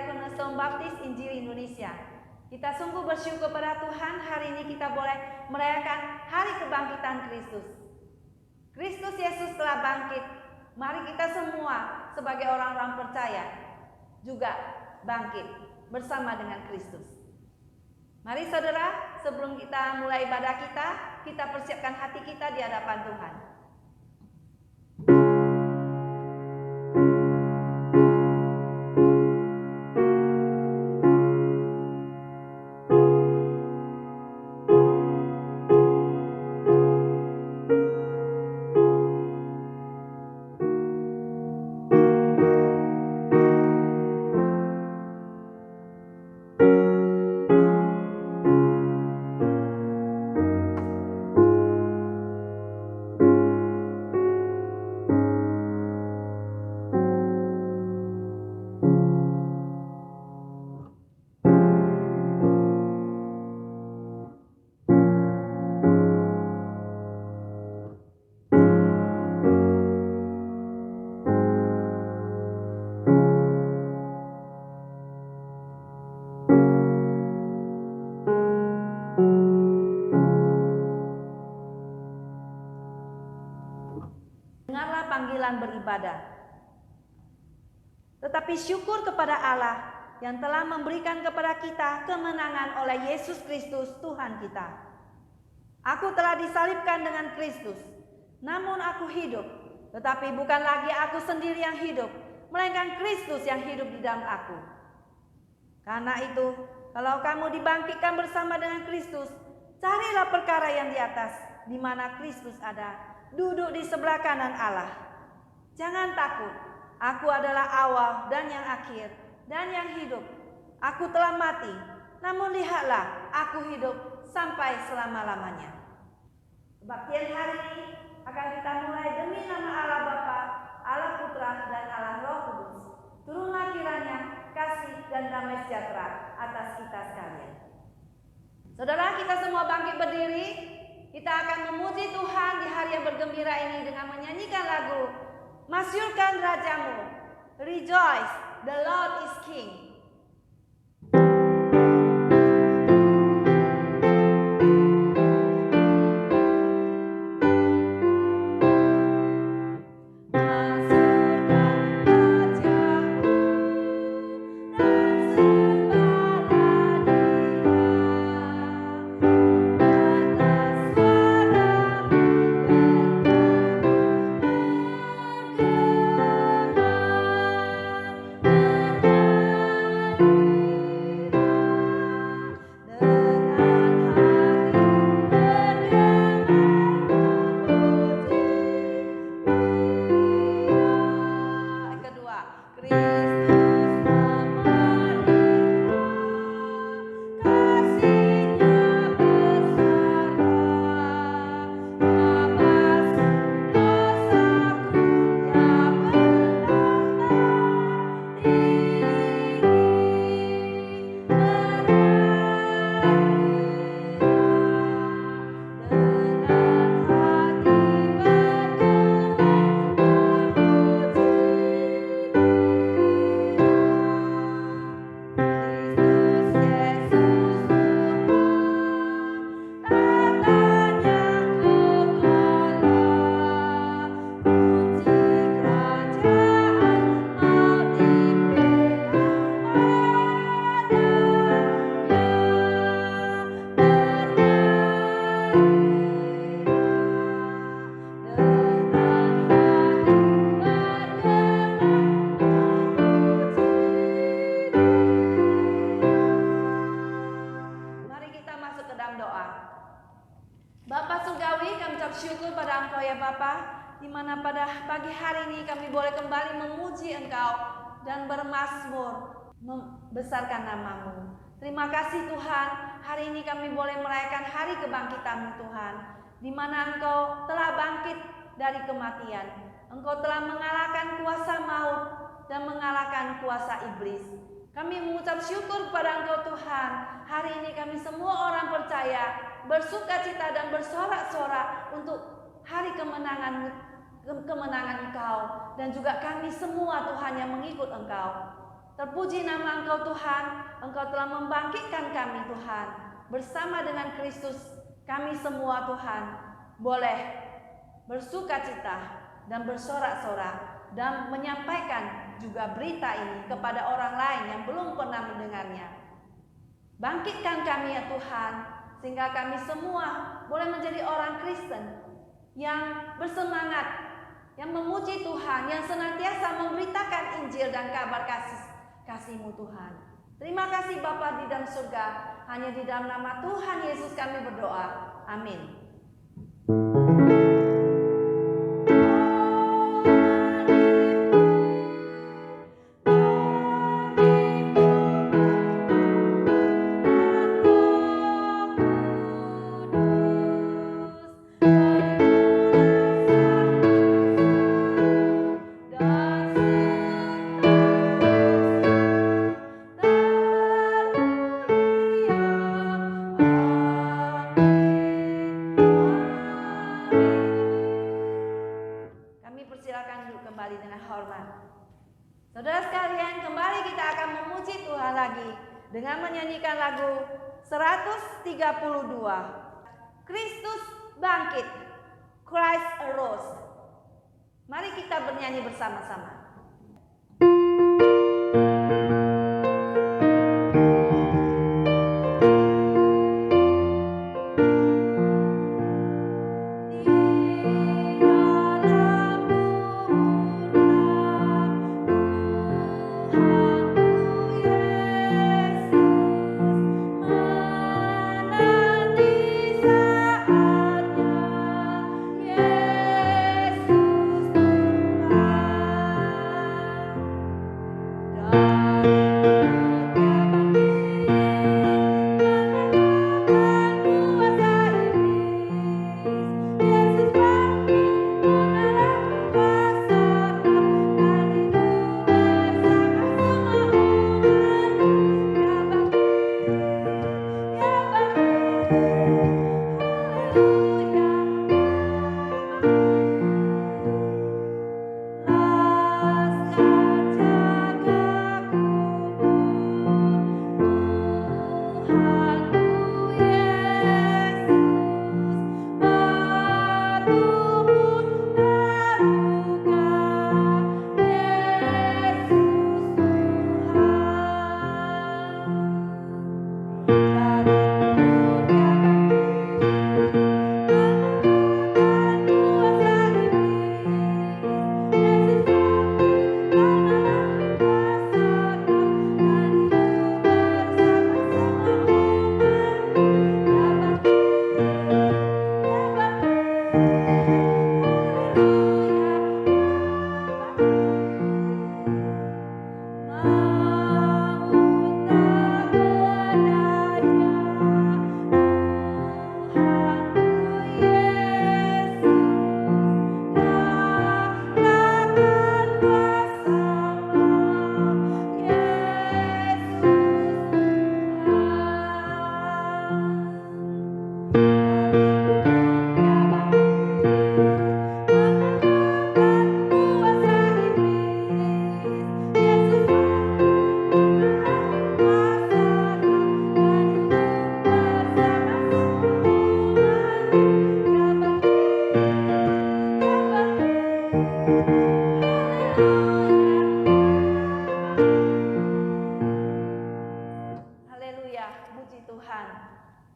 Cornerstone Baptist Injil Indonesia. Kita sungguh bersyukur pada Tuhan, hari ini kita boleh merayakan hari kebangkitan Kristus. Kristus Yesus telah bangkit. Mari kita semua sebagai orang-orang percaya juga bangkit bersama dengan Kristus. Mari saudara, sebelum kita mulai ibadah kita persiapkan hati kita di hadapan Tuhan. Beribadah. Tetapi syukur kepada Allah yang telah memberikan kepada kita kemenangan oleh Yesus Kristus Tuhan kita. Aku telah disalibkan dengan Kristus, namun aku hidup, tetapi bukan lagi aku sendiri yang hidup, melainkan Kristus yang hidup di dalam aku. Karena itu, kalau kamu dibangkitkan bersama dengan Kristus, carilah perkara yang di atas, di mana Kristus ada, duduk di sebelah kanan Allah. Jangan takut, aku adalah awal dan yang akhir dan yang hidup. Aku telah mati, namun lihatlah, aku hidup sampai selama-lamanya. Kebaktian hari ini akan kita mulai demi nama Allah Bapa, Allah Putra, dan Allah Roh Kudus. Turunlah kiranya kasih dan damai sejahtera atas kita sekalian. Saudara, kita semua bangkit berdiri. Kita akan memuji Tuhan di hari yang bergembira ini dengan menyanyikan lagu Masyurkan Rajamu. Rejoice, the Lord is King. Membesarkan namamu. Terima kasih Tuhan, hari ini kami boleh merayakan hari kebangkitan Tuhan, di mana Engkau telah bangkit dari kematian. Engkau telah mengalahkan kuasa maut dan mengalahkan kuasa iblis. Kami mengucap syukur kepada Engkau Tuhan. Hari ini kami semua orang percaya, bersukacita dan bersorak-sorak untuk hari kemenangan Engkau, dan juga kami semua Tuhan yang mengikut Engkau. Terpuji nama Engkau Tuhan, Engkau telah membangkitkan kami Tuhan. Bersama dengan Kristus kami semua Tuhan boleh bersukacita dan bersorak-sorak dan menyampaikan juga berita ini kepada orang lain yang belum pernah mendengarnya. Bangkitkan kami ya Tuhan, sehingga kami semua boleh menjadi orang Kristen yang bersemangat, yang memuji Tuhan, yang senantiasa memberitakan Injil dan kabar kasih-Mu Tuhan. Terima kasih Bapa di dalam surga, hanya di dalam nama Tuhan Yesus kami berdoa. Amin. Saudara sekalian, kembali kita akan memuji Tuhan lagi dengan menyanyikan lagu 132. Kristus bangkit, Christ arose. Mari kita bernyanyi bersama-sama.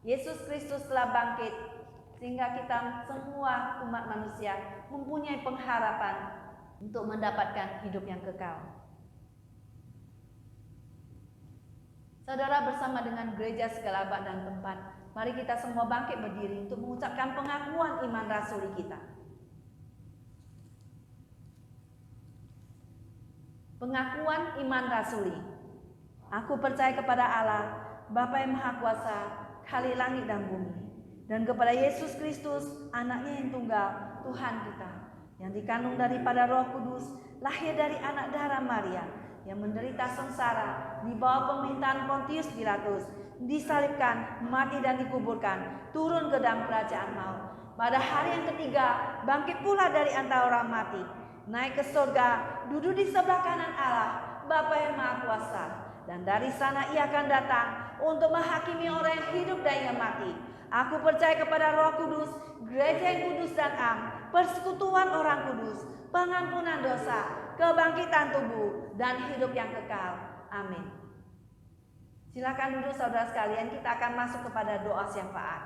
Yesus Kristus telah bangkit, sehingga kita semua umat manusia mempunyai pengharapan untuk mendapatkan hidup yang kekal. Saudara, bersama dengan gereja segala abad dan tempat, mari kita semua bangkit berdiri untuk mengucapkan pengakuan iman rasuli kita. Pengakuan iman rasuli. Aku percaya kepada Allah, Bapa yang Maha Kuasa, Khalik langit dan bumi, dan kepada Yesus Kristus, anaknya yang tunggal, Tuhan kita, yang dikandung daripada Roh Kudus, lahir dari anak darah Maria, yang menderita sengsara di bawah pemerintahan Pontius Pilatus, disalibkan, mati dan dikuburkan, turun ke dalam kerajaan maut. Pada hari yang ketiga, bangkit pula dari antara orang mati, naik ke surga, duduk di sebelah kanan Allah, Bapa yang Maha Kuasa. Dan dari sana ia akan datang untuk menghakimi orang yang hidup dan yang mati. Aku percaya kepada Roh Kudus, gereja yang kudus dan am, persekutuan orang kudus, pengampunan dosa, kebangkitan tubuh, dan hidup yang kekal. Amin. Silakan duduk saudara sekalian, kita akan masuk kepada doa syafaat.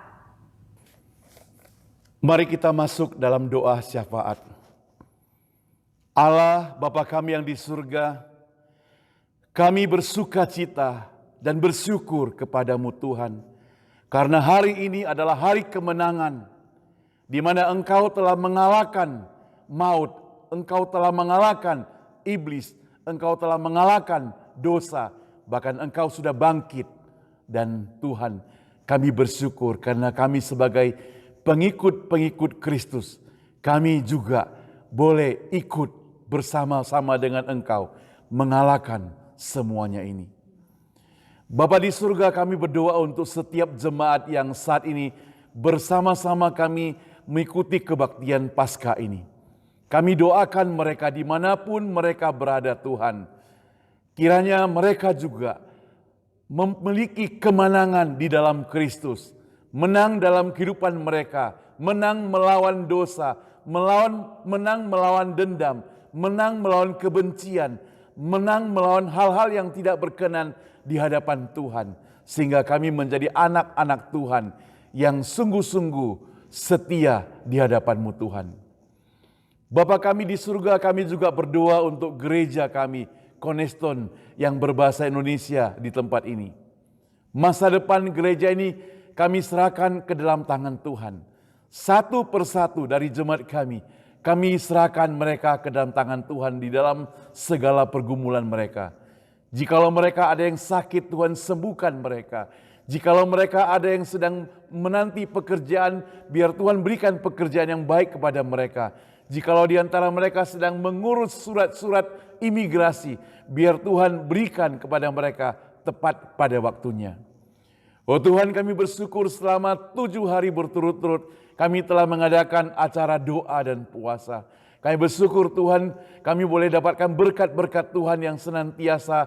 Mari kita masuk dalam doa syafaat. Allah Bapa kami yang di surga, kami bersuka cita dan bersyukur kepadamu Tuhan. Karena hari ini adalah hari kemenangan, di mana Engkau telah mengalahkan maut, Engkau telah mengalahkan iblis, Engkau telah mengalahkan dosa, bahkan Engkau sudah bangkit. Dan Tuhan, kami bersyukur karena kami sebagai pengikut-pengikut Kristus, kami juga boleh ikut bersama-sama dengan Engkau mengalahkan semuanya ini. Bapa di surga, kami berdoa untuk setiap jemaat yang saat ini bersama-sama kami mengikuti kebaktian Paskah ini. Kami doakan mereka dimanapun mereka berada Tuhan. Kiranya mereka juga memiliki kemenangan di dalam Kristus. Menang dalam kehidupan mereka. Menang melawan dosa. Menang melawan dendam. Menang melawan kebencian. Menang melawan hal-hal yang tidak berkenan di hadapan Tuhan, sehingga kami menjadi anak-anak Tuhan yang sungguh-sungguh setia di hadapan-Mu Tuhan. Bapa kami di surga, kami juga berdoa untuk gereja kami, Cornerstone yang berbahasa Indonesia di tempat ini. Masa depan gereja ini kami serahkan ke dalam tangan Tuhan. Satu persatu dari jemaat kami serahkan mereka ke dalam tangan Tuhan di dalam segala pergumulan mereka. Jikalau mereka ada yang sakit, Tuhan sembuhkan mereka. Jikalau mereka ada yang sedang menanti pekerjaan, biar Tuhan berikan pekerjaan yang baik kepada mereka. Jikalau di antara mereka sedang mengurus surat-surat imigrasi, biar Tuhan berikan kepada mereka tepat pada waktunya. Oh Tuhan, kami bersyukur selama 7 hari berturut-turut kami telah mengadakan acara doa dan puasa. Kami bersyukur Tuhan, kami boleh dapatkan berkat-berkat Tuhan yang senantiasa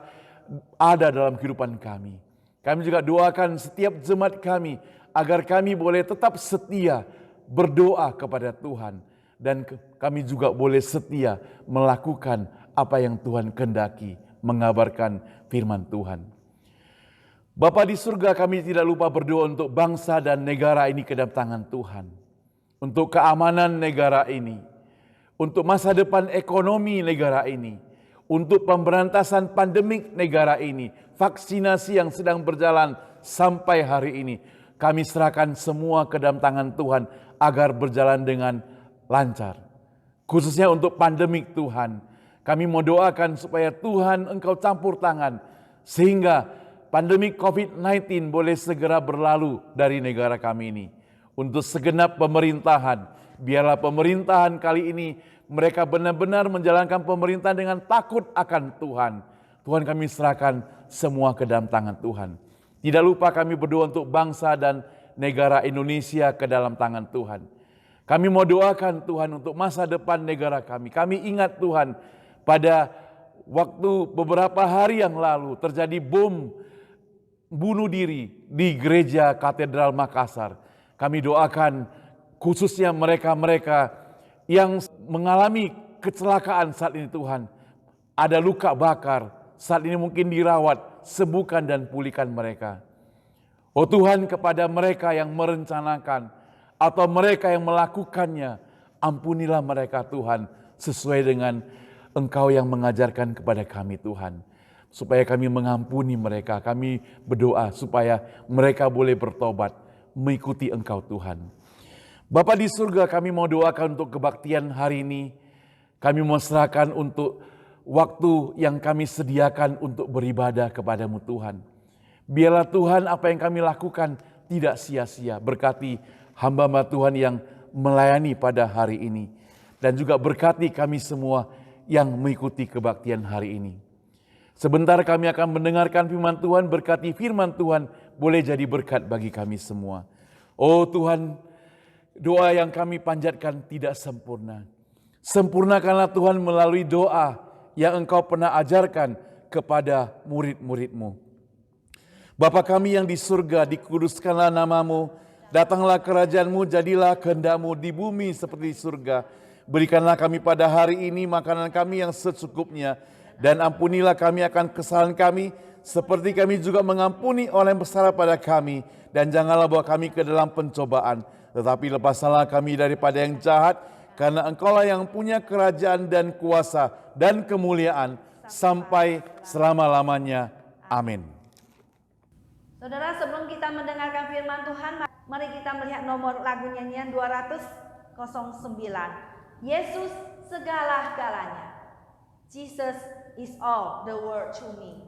ada dalam kehidupan kami. Kami juga doakan setiap jemaat kami agar kami boleh tetap setia berdoa kepada Tuhan. Dan kami juga boleh setia melakukan apa yang Tuhan kehendaki, mengabarkan firman Tuhan. Bapa di surga, kami tidak lupa berdoa untuk bangsa dan negara ini ke dalam tangan Tuhan. Untuk keamanan negara ini, untuk masa depan ekonomi negara ini, untuk pemberantasan pandemik negara ini, vaksinasi yang sedang berjalan sampai hari ini. Kami serahkan semua ke dalam tangan Tuhan agar berjalan dengan lancar. Khususnya untuk pandemik Tuhan, kami mau doakan supaya Tuhan Engkau campur tangan, sehingga pandemik COVID-19 boleh segera berlalu dari negara kami ini. Untuk segenap pemerintahan, biarlah pemerintahan kali ini mereka benar-benar menjalankan pemerintahan dengan takut akan Tuhan. Tuhan, kami serahkan semua ke dalam tangan Tuhan. Tidak lupa kami berdoa untuk bangsa dan negara Indonesia ke dalam tangan Tuhan. Kami mau doakan Tuhan untuk masa depan negara kami. Kami ingat Tuhan, pada waktu beberapa hari yang lalu terjadi bom bunuh diri di gereja Katedral Makassar. Kami doakan khususnya mereka-mereka yang mengalami kecelakaan saat ini Tuhan. Ada luka bakar, saat ini mungkin dirawat, sembuhkan dan pulihkan mereka. Oh Tuhan, kepada mereka yang merencanakan atau mereka yang melakukannya, ampunilah mereka Tuhan, sesuai dengan Engkau yang mengajarkan kepada kami Tuhan. Supaya kami mengampuni mereka, kami berdoa supaya mereka boleh bertobat, mengikuti Engkau Tuhan. Bapa di surga, kami mau doakan untuk kebaktian hari ini. Kami mau serahkan untuk waktu yang kami sediakan untuk beribadah kepadamu Tuhan. Biarlah Tuhan apa yang kami lakukan tidak sia-sia. Berkati hamba-hamba Tuhan yang melayani pada hari ini. Dan juga berkati kami semua yang mengikuti kebaktian hari ini. Sebentar kami akan mendengarkan firman Tuhan, berkati firman Tuhan boleh jadi berkat bagi kami semua. Oh Tuhan, doa yang kami panjatkan tidak sempurna. Sempurnakanlah Tuhan melalui doa yang Engkau pernah ajarkan kepada murid-murid-Mu. Bapa kami yang di surga, dikuduskanlah nama-Mu, datanglah kerajaan-Mu, jadilah kehendak-Mu di bumi seperti di surga. Berikanlah kami pada hari ini makanan kami yang secukupnya, dan ampunilah kami akan kesalahan kami, seperti kami juga mengampuni orang yang bersalah pada kami. Dan janganlah bawa kami ke dalam pencobaan, tetapi lepaskanlah kami daripada yang jahat, karena Engkaulah yang punya kerajaan dan kuasa dan kemuliaan sampai selama-lamanya. Amin. Saudara, sebelum kita mendengarkan firman Tuhan, mari kita melihat nomor lagu nyanyian 209. Yesus segala-galanya. Jesus is all the world to me.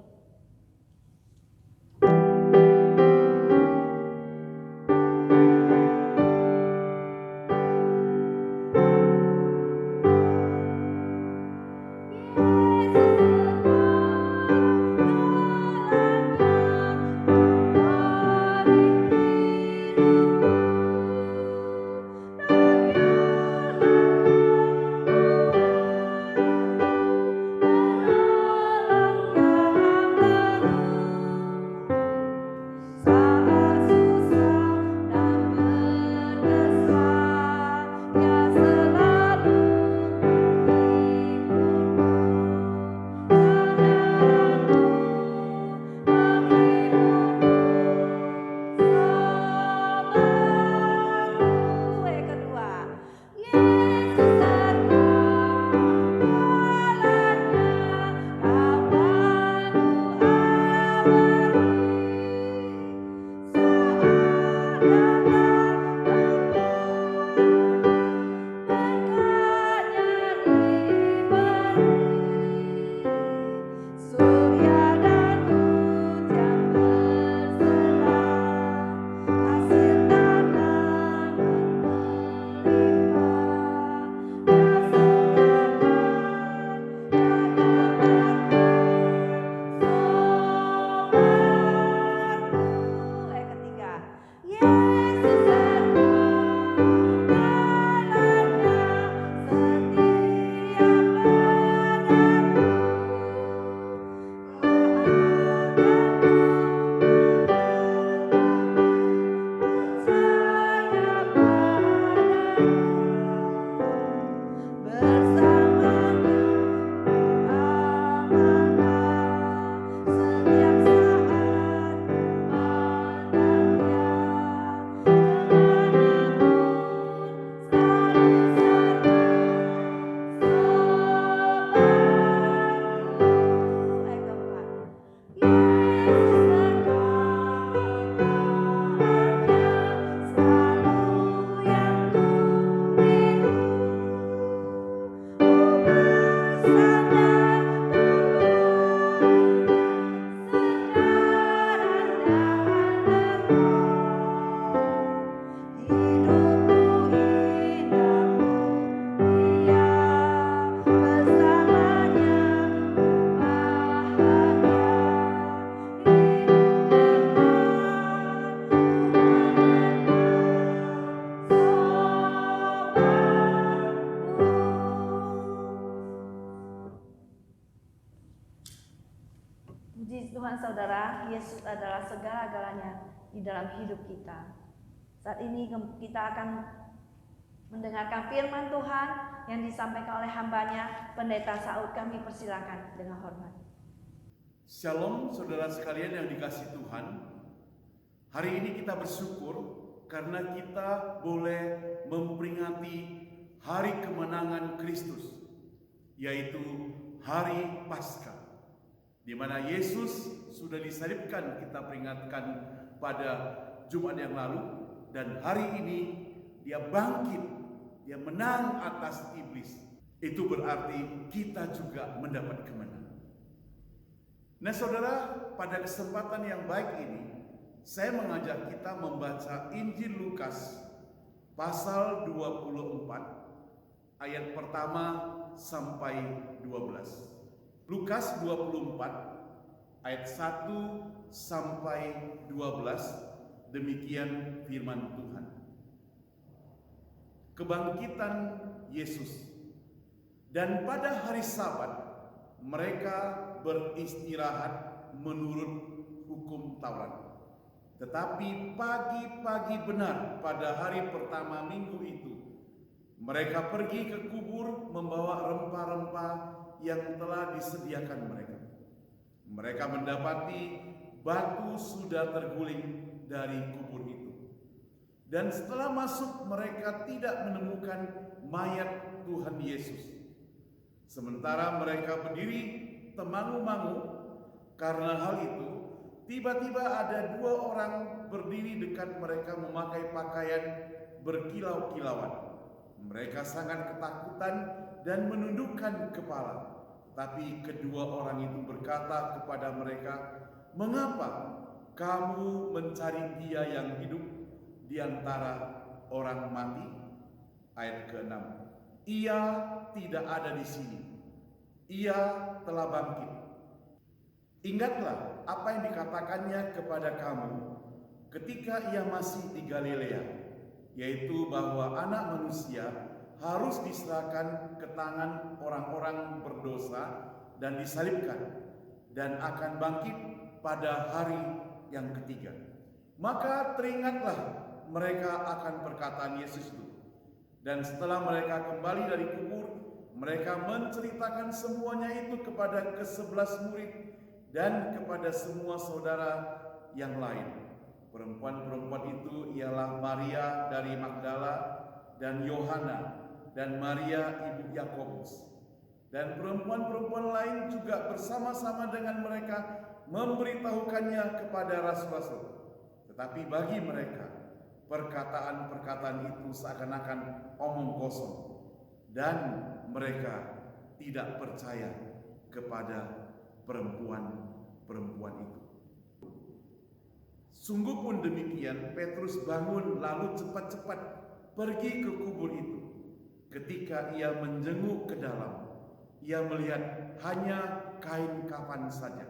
Puji Tuhan saudara, Yesus adalah segala-galanya di dalam hidup kita. Saat ini kita akan mendengarkan firman Tuhan yang disampaikan oleh hambanya, Pendeta Saud. Kami persilakan dengan hormat. Shalom saudara sekalian yang dikasihi Tuhan. Hari ini kita bersyukur karena kita boleh memperingati hari kemenangan Kristus, yaitu hari Paskah, di mana Yesus sudah disalibkan. Kita peringatkan pada Jumat yang lalu, dan hari ini dia bangkit, dia menang atas iblis. Itu berarti kita juga mendapat kemenangan. Nah saudara, pada kesempatan yang baik ini saya mengajak kita membaca Injil Lukas pasal 24 ayat pertama sampai 12. Lukas 24 ayat 1 sampai 12, demikian firman Tuhan. Kebangkitan Yesus. Dan pada hari Sabat, mereka beristirahat menurut hukum Taurat. Tetapi pagi-pagi benar pada hari pertama minggu itu, mereka pergi ke kubur membawa rempah-rempah yang telah disediakan mereka. Mereka mendapati batu sudah terguling dari kubur itu. Dan setelah masuk, mereka tidak menemukan mayat Tuhan Yesus. Sementara mereka berdiri temangu-mangu karena hal itu, tiba-tiba ada 2 orang berdiri dekat mereka memakai pakaian berkilau-kilauan. Mereka sangat ketakutan dan menundukkan kepala. Tapi kedua orang itu berkata kepada mereka, "Mengapa kamu mencari Dia yang hidup di antara orang mati?" Ayat ke-6. "Ia tidak ada di sini. Ia telah bangkit. Ingatlah apa yang dikatakannya kepada kamu ketika Ia masih di Galilea, yaitu bahwa Anak Manusia harus diserahkan ke tangan orang-orang berdosa dan disalibkan, dan akan bangkit pada hari yang ketiga." Maka teringatlah mereka akan perkataan Yesus itu. Dan setelah mereka kembali dari kubur, mereka menceritakan semuanya itu kepada ke-11 murid dan kepada semua saudara yang lain. Perempuan-perempuan itu ialah Maria dari Magdala dan Yohana dan Maria ibu Yakobus. Dan perempuan-perempuan lain juga bersama-sama dengan mereka memberitahukannya kepada rasul-rasul. Tetapi bagi mereka, perkataan-perkataan itu seakan-akan omong kosong, dan mereka tidak percaya kepada perempuan-perempuan itu. Sungguh pun demikian, Petrus bangun lalu cepat-cepat pergi ke kubur itu. Ketika ia menjenguk ke dalam, ia melihat hanya kain kafan saja.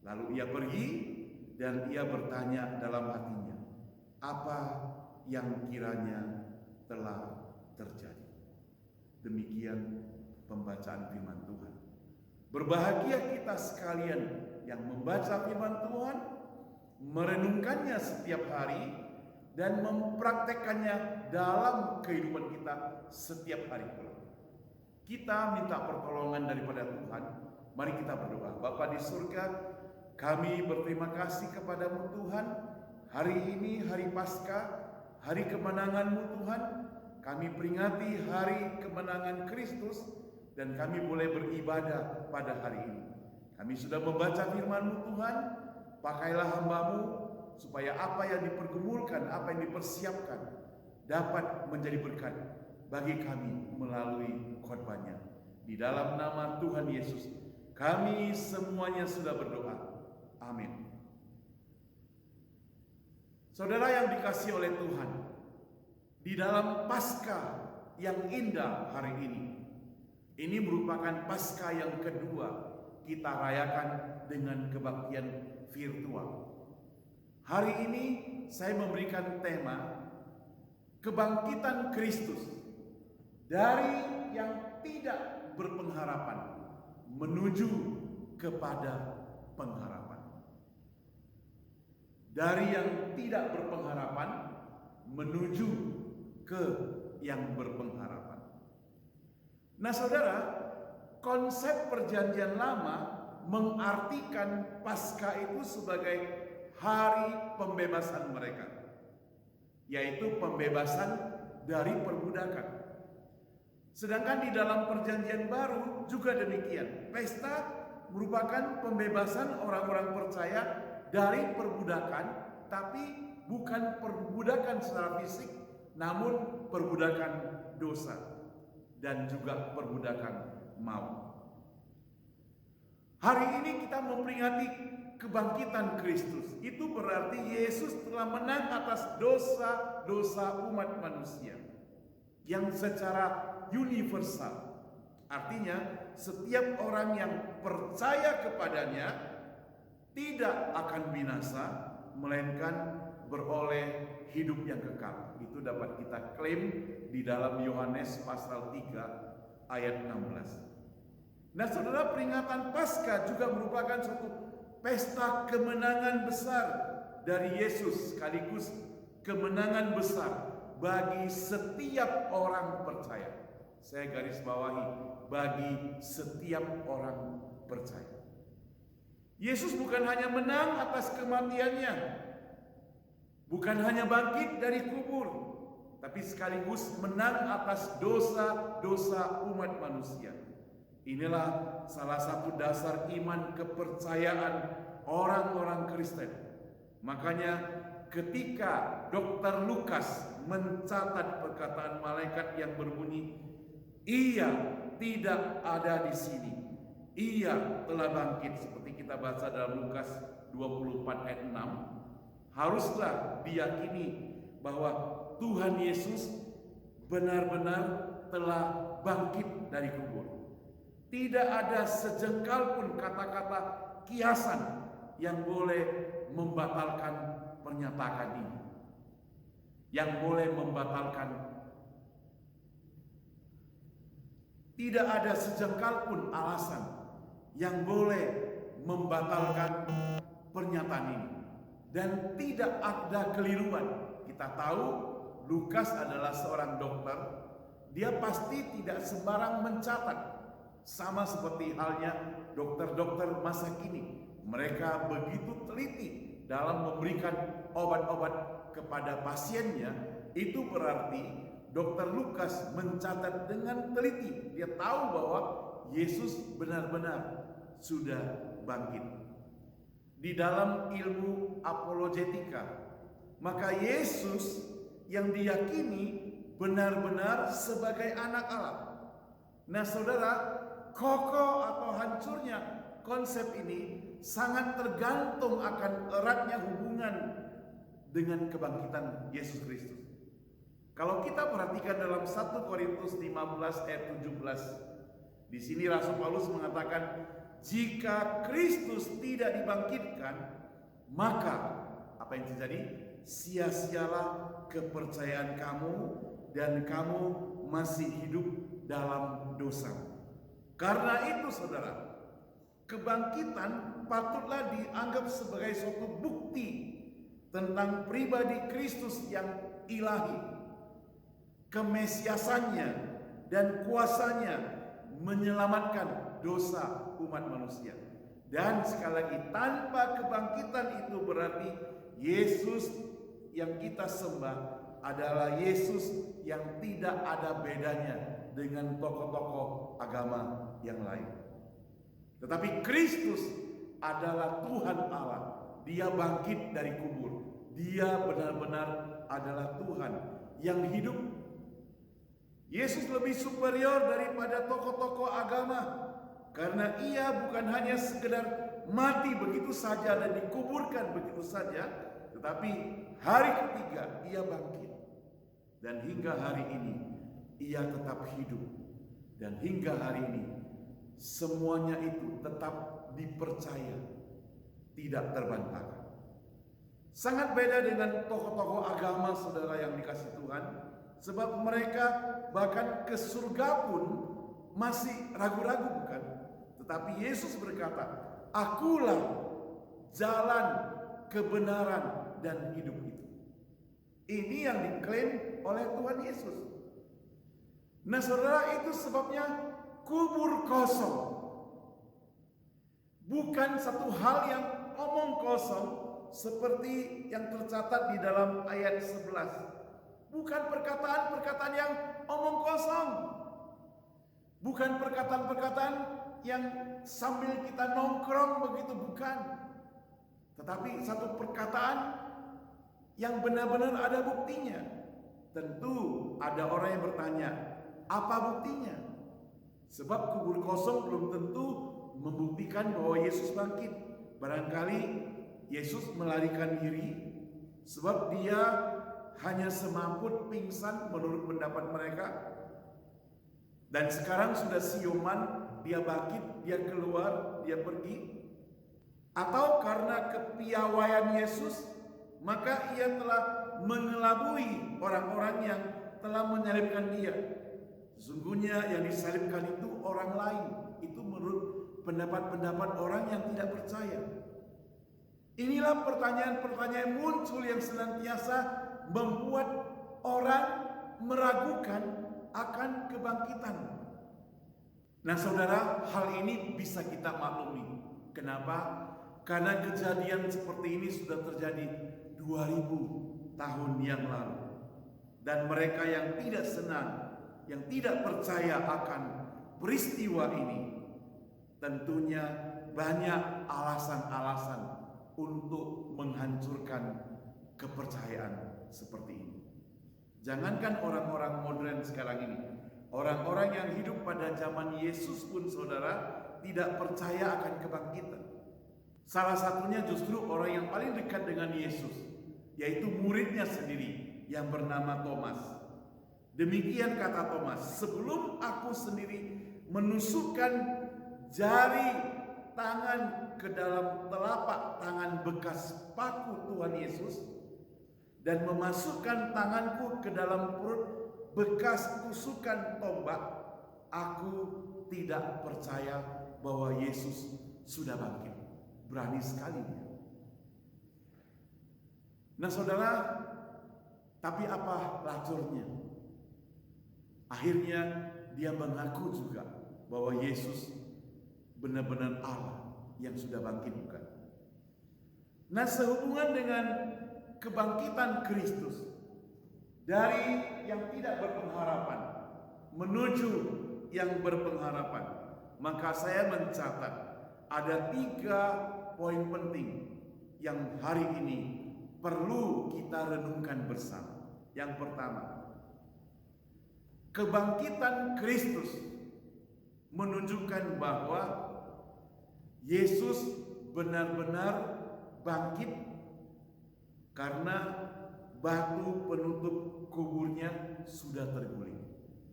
Lalu ia pergi dan ia bertanya dalam hatinya, apa yang kiranya telah terjadi. Demikian pembacaan firman Tuhan. Berbahagia kita sekalian yang membaca firman Tuhan, merenungkannya setiap hari, dan mempraktekannya dalam kehidupan kita setiap hari pula. Kita minta pertolongan daripada Tuhan. Mari kita berdoa. Bapa di surga, kami berterima kasih kepadamu Tuhan. Hari ini hari Paskah, hari kemenangan-Mu Tuhan. Kami peringati hari kemenangan Kristus, dan kami boleh beribadah pada hari ini. Kami sudah membaca firman-Mu Tuhan. Pakailah hamba-Mu supaya apa yang dipergumulkan, apa yang dipersiapkan dapat menjadi berkat bagi kami melalui khotbahnya. Di dalam nama Tuhan Yesus, kami semuanya sudah berdoa. Amin. Saudara yang dikasihi oleh Tuhan, di dalam Paskah yang indah hari ini merupakan Paskah yang kedua kita rayakan dengan kebaktian virtual. Hari ini saya memberikan tema kebangkitan Kristus dari yang tidak berpengharapan menuju kepada pengharapan. Dari yang tidak berpengharapan menuju ke yang berpengharapan. Nah saudara, konsep perjanjian lama mengartikan Paskah itu sebagai hari pembebasan mereka, yaitu pembebasan dari perbudakan. Sedangkan di dalam perjanjian baru juga demikian. Pesta merupakan pembebasan orang-orang percaya dari perbudakan, tapi bukan perbudakan secara fisik, namun perbudakan dosa dan juga perbudakan maut. Hari ini kita memperingati kebangkitan Kristus. Itu berarti Yesus telah menang atas dosa-dosa umat manusia yang secara universal. Artinya setiap orang yang percaya kepadanya tidak akan binasa, melainkan beroleh hidup yang kekal. Itu dapat kita klaim di dalam Yohanes pasal 3 ayat 16. Nah saudara, peringatan Paskah juga merupakan suatu pesta kemenangan besar dari Yesus, sekaligus kemenangan besar bagi setiap orang percaya. Saya garis bawahi, bagi setiap orang percaya. Yesus bukan hanya menang atas kematiannya, bukan hanya bangkit dari kubur, tapi sekaligus menang atas dosa-dosa umat manusia. Inilah salah satu dasar iman kepercayaan orang-orang Kristen. Makanya ketika Dr. Lukas mencatat perkataan malaikat yang berbunyi, "Ia tidak ada di sini, ia telah bangkit," seperti kita baca dalam Lukas 24 ayat 6, haruslah diyakini bahwa Tuhan Yesus benar-benar telah bangkit dari kubur. Tidak ada sejengkal pun kata-kata kiasan yang boleh membatalkan pernyataan ini, yang boleh membatalkan. Tidak ada sejengkal pun alasan yang boleh membatalkan pernyataan ini. Dan tidak ada keliruan. Kita tahu Lukas adalah seorang dokter. Dia pasti tidak sembarang mencatat. Sama seperti halnya dokter-dokter masa kini. Mereka begitu teliti dalam memberikan obat-obat kepada pasiennya. Itu berarti Dr. Lukas mencatat dengan teliti. Dia tahu bahwa Yesus benar-benar sudah bangkit. Di dalam ilmu apologetika, maka Yesus yang diyakini benar-benar sebagai anak Allah. Nah saudara, kokoh atau hancurnya konsep ini sangat tergantung akan eratnya hubungan dengan kebangkitan Yesus Kristus. Kalau kita perhatikan dalam 1 Korintus 15 ayat 17, di sini Rasul Paulus mengatakan, jika Kristus tidak dibangkitkan, maka apa yang terjadi? Sia-sialah kepercayaan kamu dan kamu masih hidup dalam dosa. Karena itu saudara, kebangkitan patutlah dianggap sebagai suatu bukti tentang pribadi Kristus yang ilahi, kemesiasannya dan kuasanya menyelamatkan dosa umat manusia. Dan sekali lagi, tanpa kebangkitan itu berarti Yesus yang kita sembah adalah Yesus yang tidak ada bedanya dengan tokoh-tokoh agama yang lain. Tetapi Kristus adalah Tuhan Allah. Dia bangkit dari kubur. Dia benar-benar adalah Tuhan yang hidup. Yesus lebih superior daripada tokoh-tokoh agama, karena ia bukan hanya sekedar mati begitu saja dan dikuburkan begitu saja, tetapi hari ketiga ia bangkit. Dan hingga hari ini ia tetap hidup. Dan hingga hari ini semuanya itu tetap dipercaya, tidak terbantahkan. Sangat beda dengan tokoh-tokoh agama saudara yang dikasih Tuhan, sebab mereka bahkan ke surga pun masih ragu-ragu, bukan? Tetapi Yesus berkata, "Akulah jalan, kebenaran dan hidup itu." Ini yang diklaim oleh Tuhan Yesus. Nah saudara, itu sebabnya kubur kosong bukan satu hal yang omong kosong seperti yang tercatat di dalam ayat 11. Bukan perkataan-perkataan yang omong kosong. Bukan perkataan-perkataan yang sambil kita nongkrong begitu, bukan. Tetapi satu perkataan yang benar-benar ada buktinya. Tentu ada orang yang bertanya, apa buktinya? Sebab kubur kosong belum tentu membuktikan bahwa Yesus bangkit. Barangkali Yesus melarikan diri sebab dia hanya semaput pingsan menurut pendapat mereka. Dan sekarang sudah siuman, dia bangkit, dia keluar, dia pergi. Atau karena kepiawaian Yesus, maka ia telah mengelabui orang-orang yang telah menyalibkan dia. Sesungguhnya yang disalibkan itu orang lain, Itu menurut pendapat-pendapat orang yang tidak percaya. Inilah pertanyaan-pertanyaan muncul yang senantiasa membuat orang meragukan akan kebangkitan. Nah saudara, hal ini bisa kita maklumi. Kenapa? Karena kejadian seperti ini sudah terjadi 2000 tahun yang lalu. Dan mereka yang tidak senang, yang tidak percaya akan peristiwa ini, tentunya banyak alasan-alasan untuk menghancurkan kepercayaan seperti ini. Jangankan orang-orang modern sekarang ini, orang-orang yang hidup pada zaman Yesus pun saudara tidak percaya akan kebangkitan. Salah satunya justru orang yang paling dekat dengan Yesus, yaitu muridnya sendiri yang bernama Thomas. Demikian kata Thomas, sebelum aku sendiri menusukkan jari tangan ke dalam telapak tangan bekas paku Tuhan Yesus dan memasukkan tanganku ke dalam perut bekas tusukan tombak, aku tidak percaya bahwa Yesus sudah bangkit. Berani sekali dia. Nah saudara, tapi apa lacurnya? Akhirnya dia mengaku juga bahwa Yesus benar-benar Allah yang sudah bangkit, bukan? Nah sehubungan dengan kebangkitan Kristus dari yang tidak berpengharapan menuju yang berpengharapan, maka saya mencatat ada 3 poin penting yang hari ini perlu kita renungkan bersama. Yang pertama, kebangkitan Kristus menunjukkan bahwa Yesus benar-benar bangkit karena batu penutup kuburnya sudah terguling.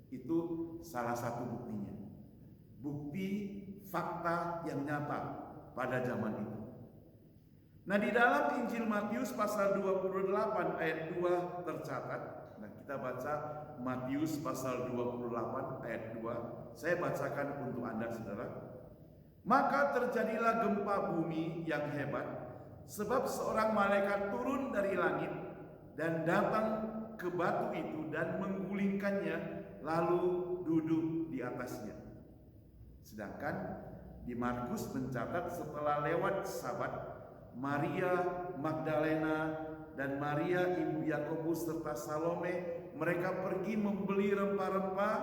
Itu salah satu buktinya. Bukti fakta yang nyata pada zaman itu. Nah di dalam Injil Matius pasal 28 ayat 2 tercatat. Nah kita baca Matius pasal 28 ayat 2. Saya bacakan untuk Anda saudara. Maka terjadilah gempa bumi yang hebat, sebab seorang malaikat turun dari langit dan datang ke batu itu dan menggulingkannya, lalu duduk di atasnya. Sedangkan di Markus mencatat setelah lewat Sabat, Maria Magdalena dan Maria ibu Yakobus serta Salome mereka pergi membeli rempah-rempah.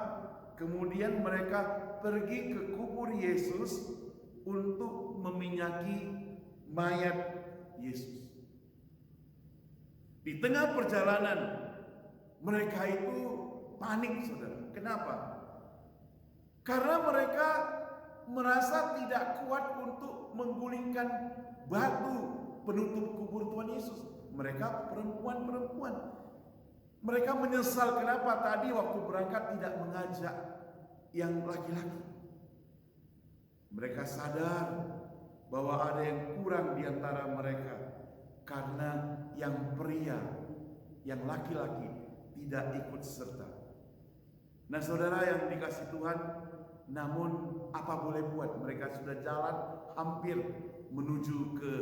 Kemudian mereka pergi ke kubur Yesus untuk meminyaki mayat Yesus. Di tengah perjalanan mereka itu panik saudara. Kenapa? Karena mereka merasa tidak kuat untuk menggulingkan batu penutup kubur Tuhan Yesus. Mereka perempuan-perempuan. Mereka menyesal kenapa tadi waktu berangkat tidak mengajak yang laki-laki. Mereka sadar bahwa ada yang kurang di antara mereka karena yang pria, yang laki-laki tidak ikut serta. Nah saudara yang dikasih Tuhan, namun apa boleh buat, mereka sudah jalan hampir menuju ke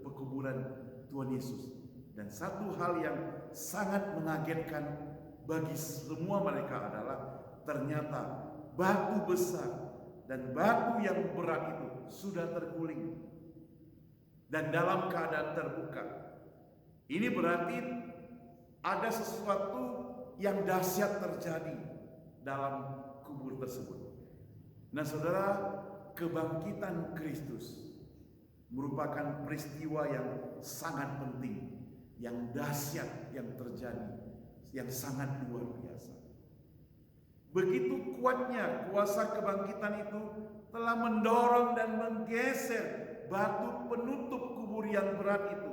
pekuburan Tuhan Yesus. Dan satu hal yang sangat mengagetkan bagi semua mereka adalah ternyata batu besar dan batu yang berat itu sudah terguling dan dalam keadaan terbuka. Ini berarti ada sesuatu yang dahsyat terjadi dalam kubur tersebut. Nah saudara, kebangkitan Kristus merupakan peristiwa yang sangat penting, yang dahsyat yang terjadi, yang sangat luar biasa. Begitu kuatnya kuasa kebangkitan itu telah mendorong dan menggeser batu penutup kubur yang berat itu,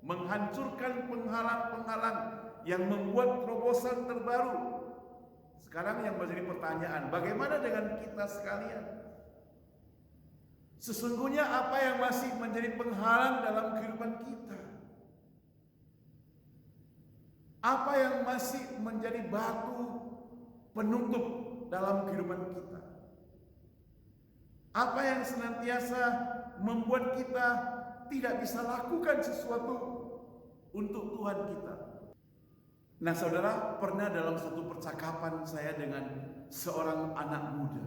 menghancurkan penghalang-penghalang yang membuat terobosan terbaru. Sekarang yang menjadi pertanyaan, bagaimana dengan kita sekalian? Sesungguhnya apa yang masih menjadi penghalang dalam kehidupan kita? Apa yang masih menjadi batu penutup dalam kehidupan kita? Apa yang senantiasa membuat kita tidak bisa lakukan sesuatu untuk Tuhan kita. Nah saudara, pernah dalam satu percakapan saya dengan seorang anak muda,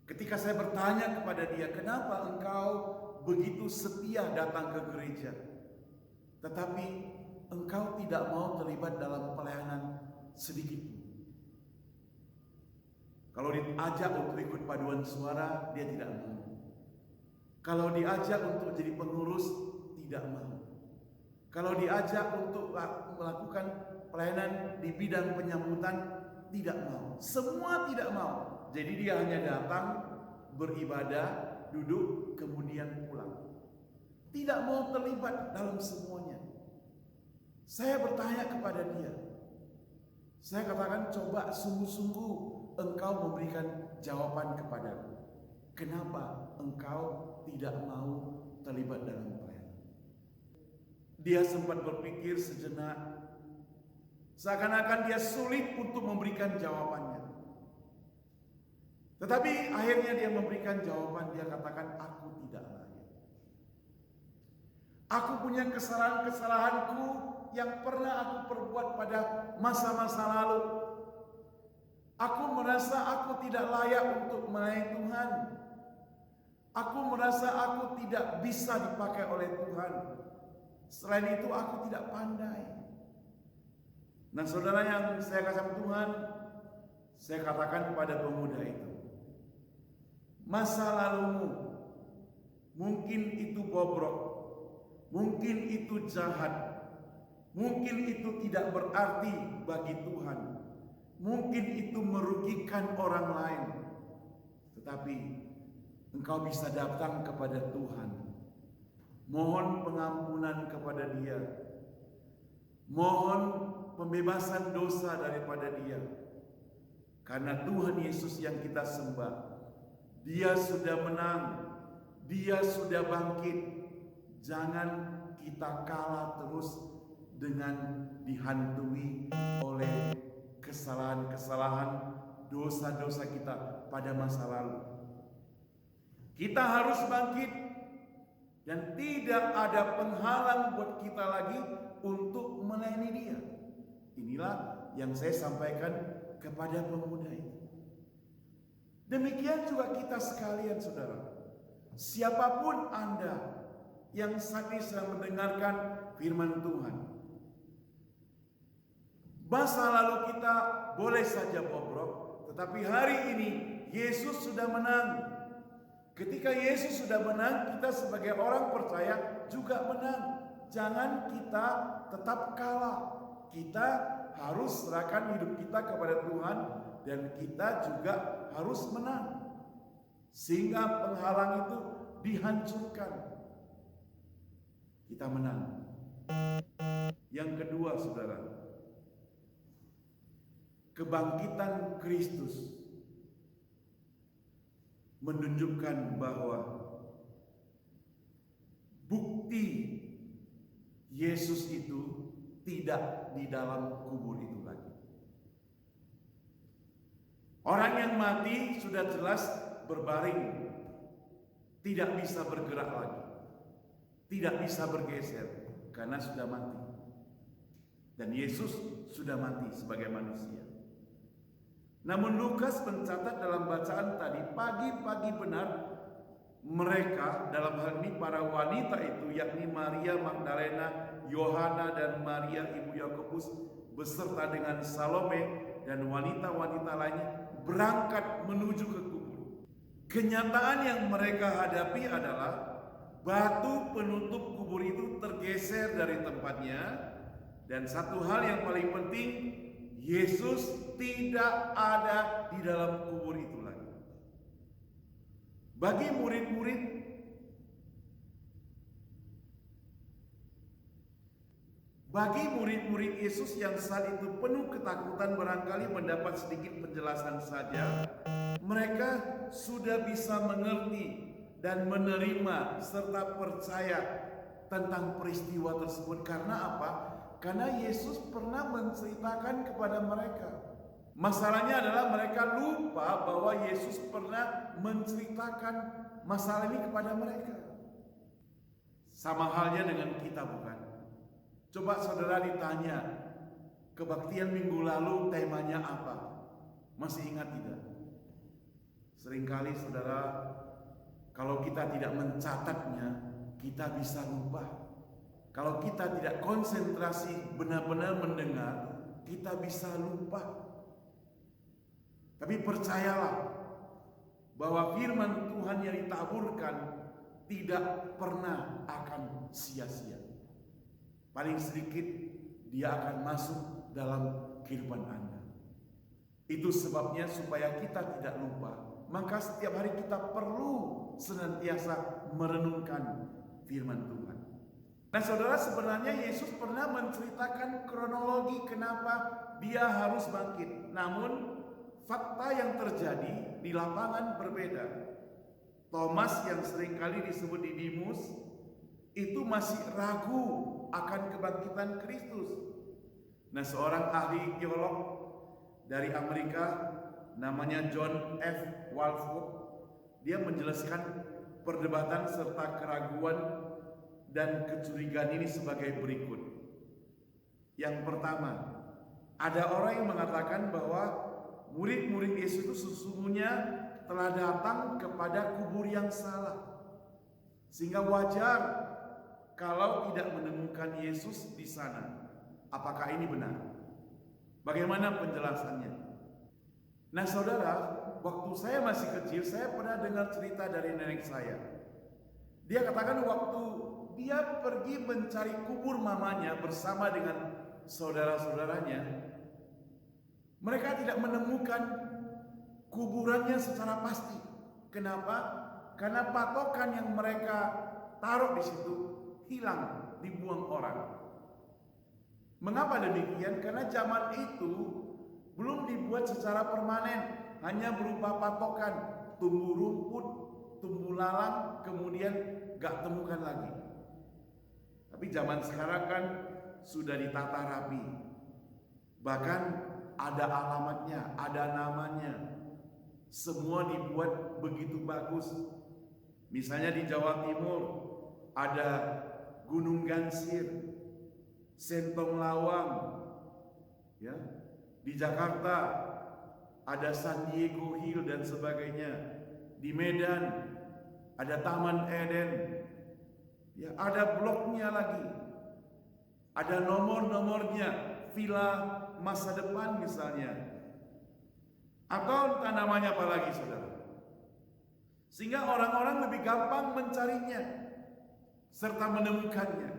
ketika saya bertanya kepada dia, kenapa engkau begitu setia datang ke gereja, tetapi engkau tidak mau terlibat dalam pelayanan sedikit pun? Kalau diajak untuk ikut paduan suara, dia tidak mau. Kalau diajak untuk jadi pengurus, tidak mau. Kalau diajak untuk melakukan pelayanan di bidang penyambutan, tidak mau. Semua tidak mau. Jadi dia hanya datang, beribadah, duduk, kemudian pulang. Tidak mau terlibat dalam semuanya. Saya bertanya kepada dia. Saya katakan, coba sungguh-sungguh engkau memberikan jawaban kepadaku. Kenapa engkau tidak mau terlibat dalam pelayanan? Dia sempat berpikir sejenak, seakan-akan dia sulit untuk memberikan jawabannya. Tetapi akhirnya dia memberikan jawaban. Dia katakan, aku tidak layak. Aku punya kesalahan-kesalahanku yang pernah aku perbuat pada masa-masa lalu. Aku merasa aku tidak layak untuk melayani Tuhan. Aku merasa aku tidak bisa dipakai oleh Tuhan. Selain itu aku tidak pandai. Nah saudara yang saya kasih Tuhan, saya katakan kepada pemuda itu, masa lalumu mungkin itu bobrok, mungkin itu jahat, mungkin itu tidak berarti bagi Tuhan, mungkin itu merugikan orang lain, tetapi engkau bisa datang kepada Tuhan, mohon pengampunan kepada Dia, mohon pembebasan dosa daripada Dia. Karena Tuhan Yesus yang kita sembah, Dia sudah menang, Dia sudah bangkit. Jangan kita kalah terus dengan dihantui oleh kesalahan-kesalahan, dosa-dosa kita pada masa lalu. Kita harus bangkit dan tidak ada penghalang buat kita lagi untuk melayani Dia. Inilah yang saya sampaikan kepada pemuda itu. Demikian juga kita sekalian saudara. Siapapun Anda yang saat ini sedang mendengarkan firman Tuhan, masa lalu kita boleh saja bobrok, tetapi hari ini Yesus sudah menang. Ketika Yesus sudah menang, kita sebagai orang percaya juga menang. Jangan kita tetap kalah. Kita harus serahkan hidup kita kepada Tuhan, dan kita juga harus menang, sehingga penghalang itu dihancurkan. Kita menang. Yang kedua saudara, kebangkitan Kristus menunjukkan bahwa bukti Yesus itu tidak di dalam kubur itu lagi. Orang yang mati sudah jelas berbaring, tidak bisa bergerak lagi, tidak bisa bergeser karena sudah mati. Dan Yesus sudah mati sebagai manusia. Namun Lukas mencatat dalam bacaan tadi, pagi-pagi benar mereka, dalam hal ini para wanita itu, yakni Maria Magdalena, Yohana dan Maria ibu Yakobus beserta dengan Salome dan wanita-wanita lainnya berangkat menuju ke kubur. Kenyataan yang mereka hadapi adalah batu penutup kubur itu tergeser dari tempatnya, dan satu hal yang paling penting, Yesus tidak ada di dalam kubur itu lagi. Bagi murid-murid Yesus yang saat itu penuh ketakutan, barangkali mendapat sedikit penjelasan saja, mereka sudah bisa mengerti dan menerima serta percaya tentang peristiwa tersebut. Karena apa? Karena Yesus pernah menceritakan kepada mereka. Masalahnya adalah mereka lupa bahwa Yesus pernah menceritakan masalah ini kepada mereka. Sama halnya dengan kita, bukan? Coba saudara ditanya, kebaktian minggu lalu temanya apa? Masih ingat tidak? Seringkali saudara, kalau kita tidak mencatatnya, kita bisa lupa. Kalau kita tidak konsentrasi benar-benar mendengar, kita bisa lupa. Tapi percayalah bahwa firman Tuhan yang ditaburkan tidak pernah akan sia-sia. Paling sedikit dia akan masuk dalam kehidupan Anda. Itu sebabnya supaya kita tidak lupa, maka setiap hari kita perlu senantiasa merenungkan firman Tuhan. Nah saudara, sebenarnya Yesus pernah menceritakan kronologi kenapa dia harus bangkit. Namun fakta yang terjadi di lapangan berbeda. Thomas yang seringkali disebut Didimus itu masih ragu akan kebangkitan Kristus. Nah, seorang ahli teolog dari Amerika namanya John F. Walvoord, dia menjelaskan perdebatan serta keraguan dan kecurigaan ini sebagai berikut. Yang pertama, ada orang yang mengatakan bahwa murid-murid Yesus itu sesungguhnya telah datang kepada kubur yang salah, sehingga wajar kalau tidak menemukan Yesus di sana. Apakah ini benar? Bagaimana penjelasannya? Nah saudara, waktu saya masih kecil, saya pernah dengar cerita dari nenek saya. Dia katakan waktu dia pergi mencari kubur mamanya bersama dengan saudara-saudaranya, mereka tidak menemukan kuburannya secara pasti. Kenapa? Karena patokan yang mereka taruh di situ hilang, dibuang orang. Mengapa demikian? Karena zaman itu belum dibuat secara permanen, hanya berupa patokan, tumbuh rumput, tumbuh lalang, kemudian gak temukan lagi. Tapi zaman sekarang kan sudah ditata rapi, bahkan ada alamatnya, ada namanya, semua dibuat begitu bagus. Misalnya di Jawa Timur ada Gunung Gansir, Sentong Lawang, ya. Di Jakarta ada San Diego Hill dan sebagainya. Di Medan ada Taman Eden, ya, ada bloknya lagi, ada nomor-nomornya, villa masa depan misalnya, atau entah namanya apa lagi saudara. Sehingga orang-orang lebih gampang mencarinya serta menemukannya.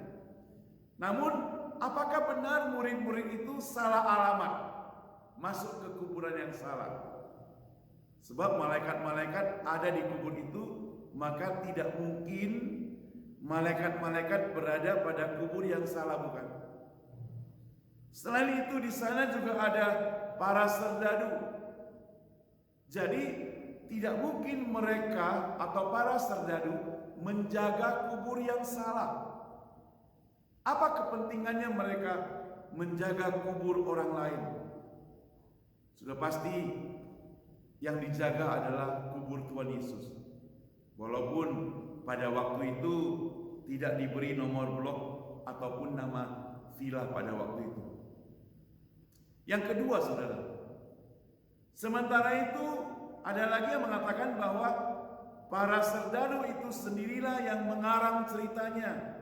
Namun apakah benar murid-murid itu salah alamat, masuk ke kuburan yang salah? Sebab malaikat-malaikat ada di kubur itu, maka tidak mungkin malaikat-malaikat berada pada kubur yang salah, bukan? Selain itu di sana juga ada para serdadu. Jadi tidak mungkin mereka atau para serdadu menjaga kubur yang salah. Apa kepentingannya mereka menjaga kubur orang lain? Sudah pasti yang dijaga adalah kubur Tuhan Yesus. Walaupun pada waktu itu tidak diberi nomor blok ataupun nama villa pada waktu itu. Yang kedua saudara, sementara itu ada lagi yang mengatakan bahwa para serdadu itu sendirilah yang mengarang ceritanya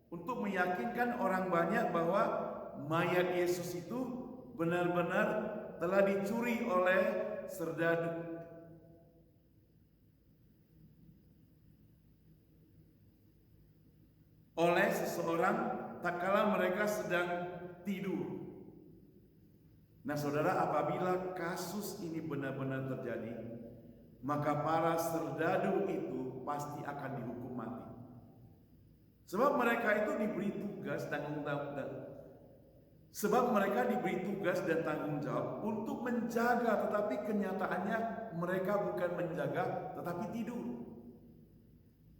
untuk meyakinkan orang banyak bahwa mayat Yesus itu benar-benar telah dicuri oleh serdadu. Oleh seseorang tatkala mereka sedang tidur. Nah saudara, apabila kasus ini benar-benar terjadi, maka para serdadu itu pasti akan dihukum mati. Sebab mereka itu diberi tugas dan tanggung jawab untuk menjaga, tetapi kenyataannya mereka bukan menjaga tetapi tidur.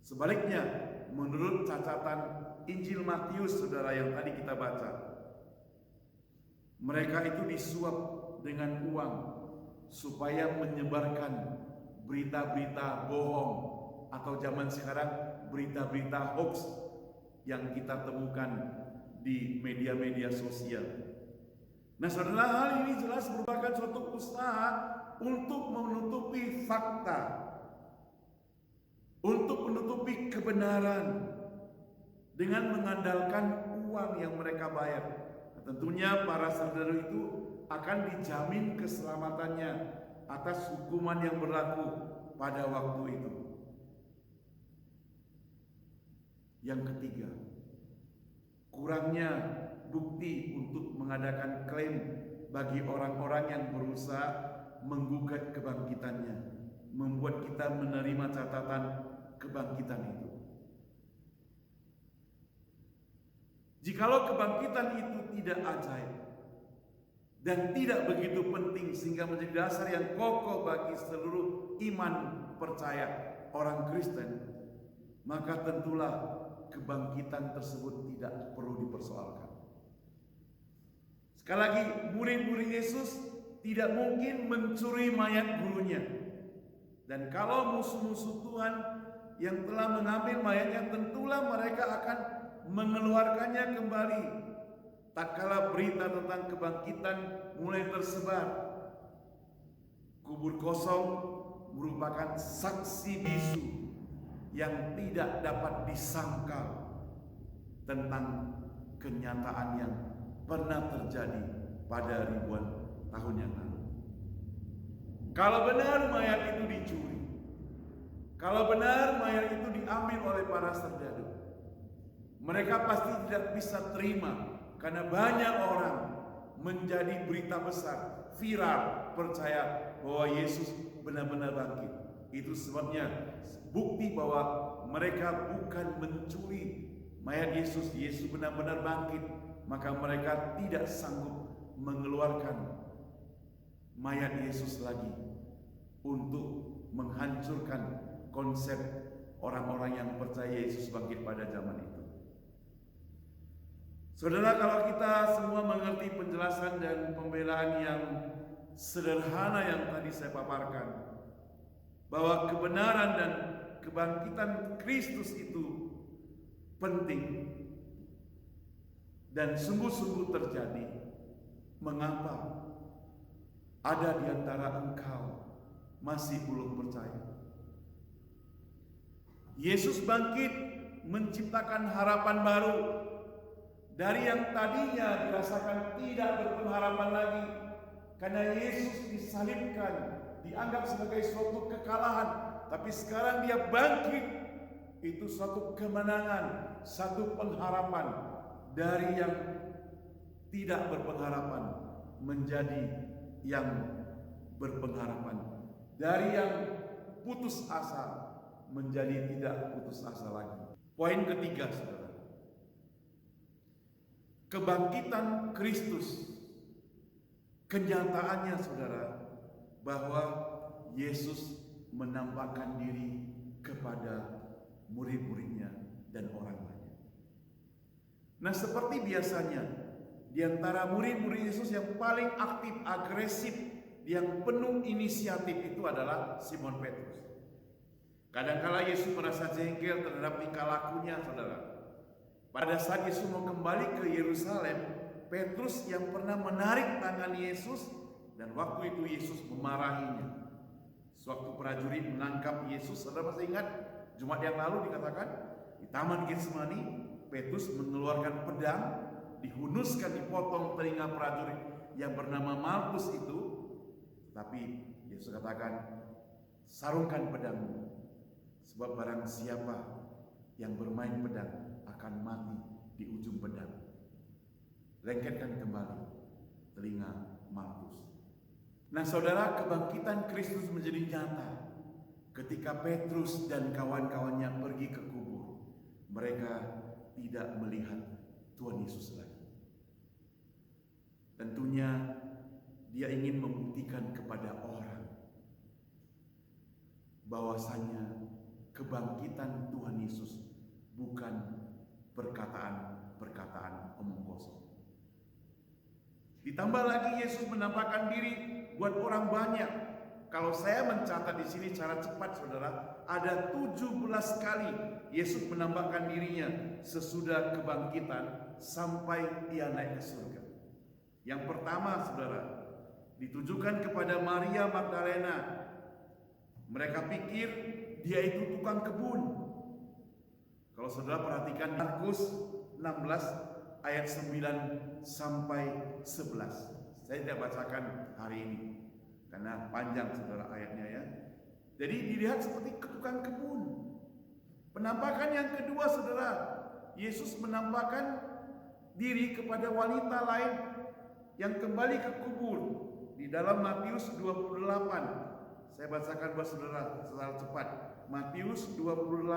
Sebaliknya, menurut catatan Injil Matius saudara yang tadi kita baca, mereka itu disuap dengan uang supaya menyebarkan berita-berita bohong atau zaman sekarang berita-berita hoax yang kita temukan di media-media sosial. Nah, saudara, hal ini jelas merupakan suatu usaha untuk menutupi fakta, untuk menutupi kebenaran dengan mengandalkan uang yang mereka bayar. Nah, tentunya para saudara itu akan dijamin keselamatannya atas hukuman yang berlaku pada waktu itu. Yang ketiga, kurangnya bukti untuk mengadakan klaim bagi orang-orang yang berusaha menggugat kebangkitannya, membuat kita menerima catatan kebangkitan itu. Jikalau kebangkitan itu tidak ajaib dan tidak begitu penting sehingga menjadi dasar yang kokoh bagi seluruh iman percaya orang Kristen, maka tentulah kebangkitan tersebut tidak perlu dipersoalkan. Sekali lagi, murid-murid Yesus tidak mungkin mencuri mayat gurunya. Dan kalau musuh-musuh Tuhan yang telah mengambil mayatnya, tentulah mereka akan mengeluarkannya kembali. Tak kala berita tentang kebangkitan mulai tersebar, kubur kosong merupakan saksi bisu yang tidak dapat disangkal tentang kenyataan yang pernah terjadi pada ribuan tahun yang lalu. Kalau benar mayat itu dicuri, kalau benar mayat itu diambil oleh para serdadu, mereka pasti tidak bisa terima karena banyak orang menjadi berita besar, viral, percaya bahwa Yesus benar-benar bangkit. Itu sebabnya bukti bahwa mereka bukan mencuri mayat Yesus. Yesus benar-benar bangkit, maka mereka tidak sanggup mengeluarkan mayat Yesus lagi untuk menghancurkan konsep orang-orang yang percaya Yesus bangkit pada zaman itu. Saudara, kalau kita semua mengerti penjelasan dan pembelaan yang sederhana yang tadi saya paparkan, bahwa kebenaran dan kebangkitan Kristus itu penting dan sungguh-sungguh terjadi, mengapa ada di antara engkau masih belum percaya? Yesus bangkit menciptakan harapan baru dari yang tadinya dirasakan tidak berpengharapan lagi, karena Yesus disalibkan, dianggap sebagai suatu kekalahan, tapi sekarang dia bangkit. Itu suatu kemenangan, satu pengharapan dari yang tidak berpengharapan menjadi yang berpengharapan, dari yang putus asa menjadi tidak putus asa lagi. Poin ketiga, saudara, kebangkitan Kristus, kenyataannya saudara, bahwa Yesus menampakkan diri kepada murid-muridnya dan orang banyak. Nah, seperti biasanya, di antara murid-murid Yesus yang paling aktif, agresif, yang penuh inisiatif itu adalah Simon Petrus. Kadang-kala Yesus merasa jengkel terhadap tingkah lakunya, saudara. Pada saat Yesus mau kembali ke Yerusalem, Petrus yang pernah menarik tangan Yesus, dan waktu itu Yesus memarahinya. Sewaktu prajurit menangkap Yesus, saudara masih ingat Jumat yang lalu dikatakan di Taman Getsemani, Petrus mengeluarkan pedang, dihunuskan, dipotong telinga prajurit yang bernama Malkus itu. Tapi Yesus katakan, sarungkan pedangmu, sebab barang siapa yang bermain pedang akan mati di ujung pedang. Lengketkan kembali telinga Malkus. Nah, saudara, kebangkitan Kristus menjadi nyata ketika Petrus dan kawan-kawannya pergi ke kubur. Mereka tidak melihat Tuhan Yesus lagi. Tentunya dia ingin membuktikan kepada orang bahwasanya kebangkitan Tuhan Yesus bukan perkataan-perkataan omong kosong. Di Ditambah lagi Yesus menampakkan diri buat orang banyak. Kalau saya mencatat di sini secara cepat saudara, ada 17 kali Yesus menampakkan dirinya sesudah kebangkitan sampai dia naik ke surga. Yang pertama saudara, ditujukan kepada Maria Magdalena. Mereka pikir dia itu tukang kebun. Kalau saudara perhatikan Markus 16 ayat 9 sampai 11. Saya tidak bacakan hari ini karena panjang saudara ayatnya ya. Jadi dilihat seperti tukang kebun. Penampakan yang kedua saudara, Yesus menampakkan diri kepada wanita lain yang kembali ke kubur di dalam Matius 28. Saya bacakan buat saudara secara cepat. Matius 28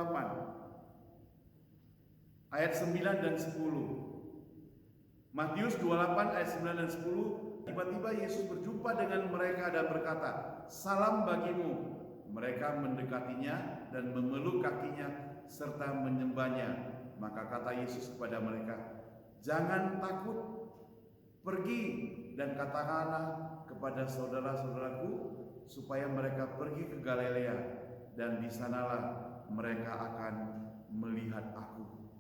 ayat 9 dan 10. Matius 28 ayat 9 dan 10. Tiba-tiba Yesus berjumpa dengan mereka dan berkata, "Salam bagimu." Mereka mendekatinya dan memeluk kakinya serta menyembahnya. Maka kata Yesus kepada mereka, "Jangan takut, pergi dan katakanlah kepada saudara-saudaraku supaya mereka pergi ke Galilea, dan di sanalah mereka akan melihat aku."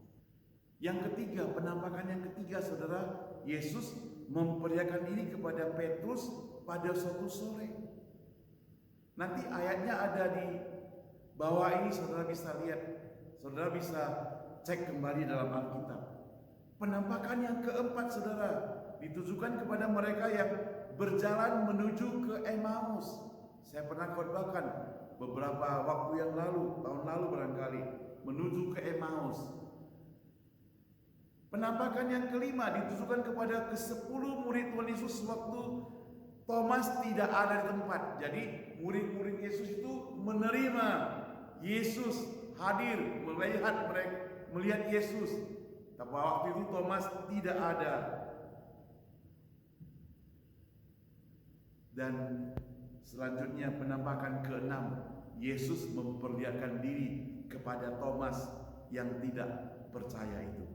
Yang ketiga, penampakan yang ketiga saudara, Yesus memperlihatkan diri kepada Petrus pada suatu sore. Nanti ayatnya ada di bawah ini, saudara bisa lihat. Saudara bisa cek kembali dalam Alkitab. Penampakan yang keempat saudara, ditujukan kepada mereka yang berjalan menuju ke Emmaus. Saya pernah khotbahkan beberapa waktu yang lalu, tahun lalu barangkali, menuju ke Emmaus. Penampakan yang kelima ditujukan kepada ke-10 murid Tuhan Yesus waktu Thomas tidak ada di tempat. Jadi murid-murid Yesus itu menerima Yesus hadir, melihat Yesus. Tapi waktu itu Thomas tidak ada. Dan selanjutnya penampakan ke-6, Yesus memperlihatkan diri kepada Thomas yang tidak percaya itu.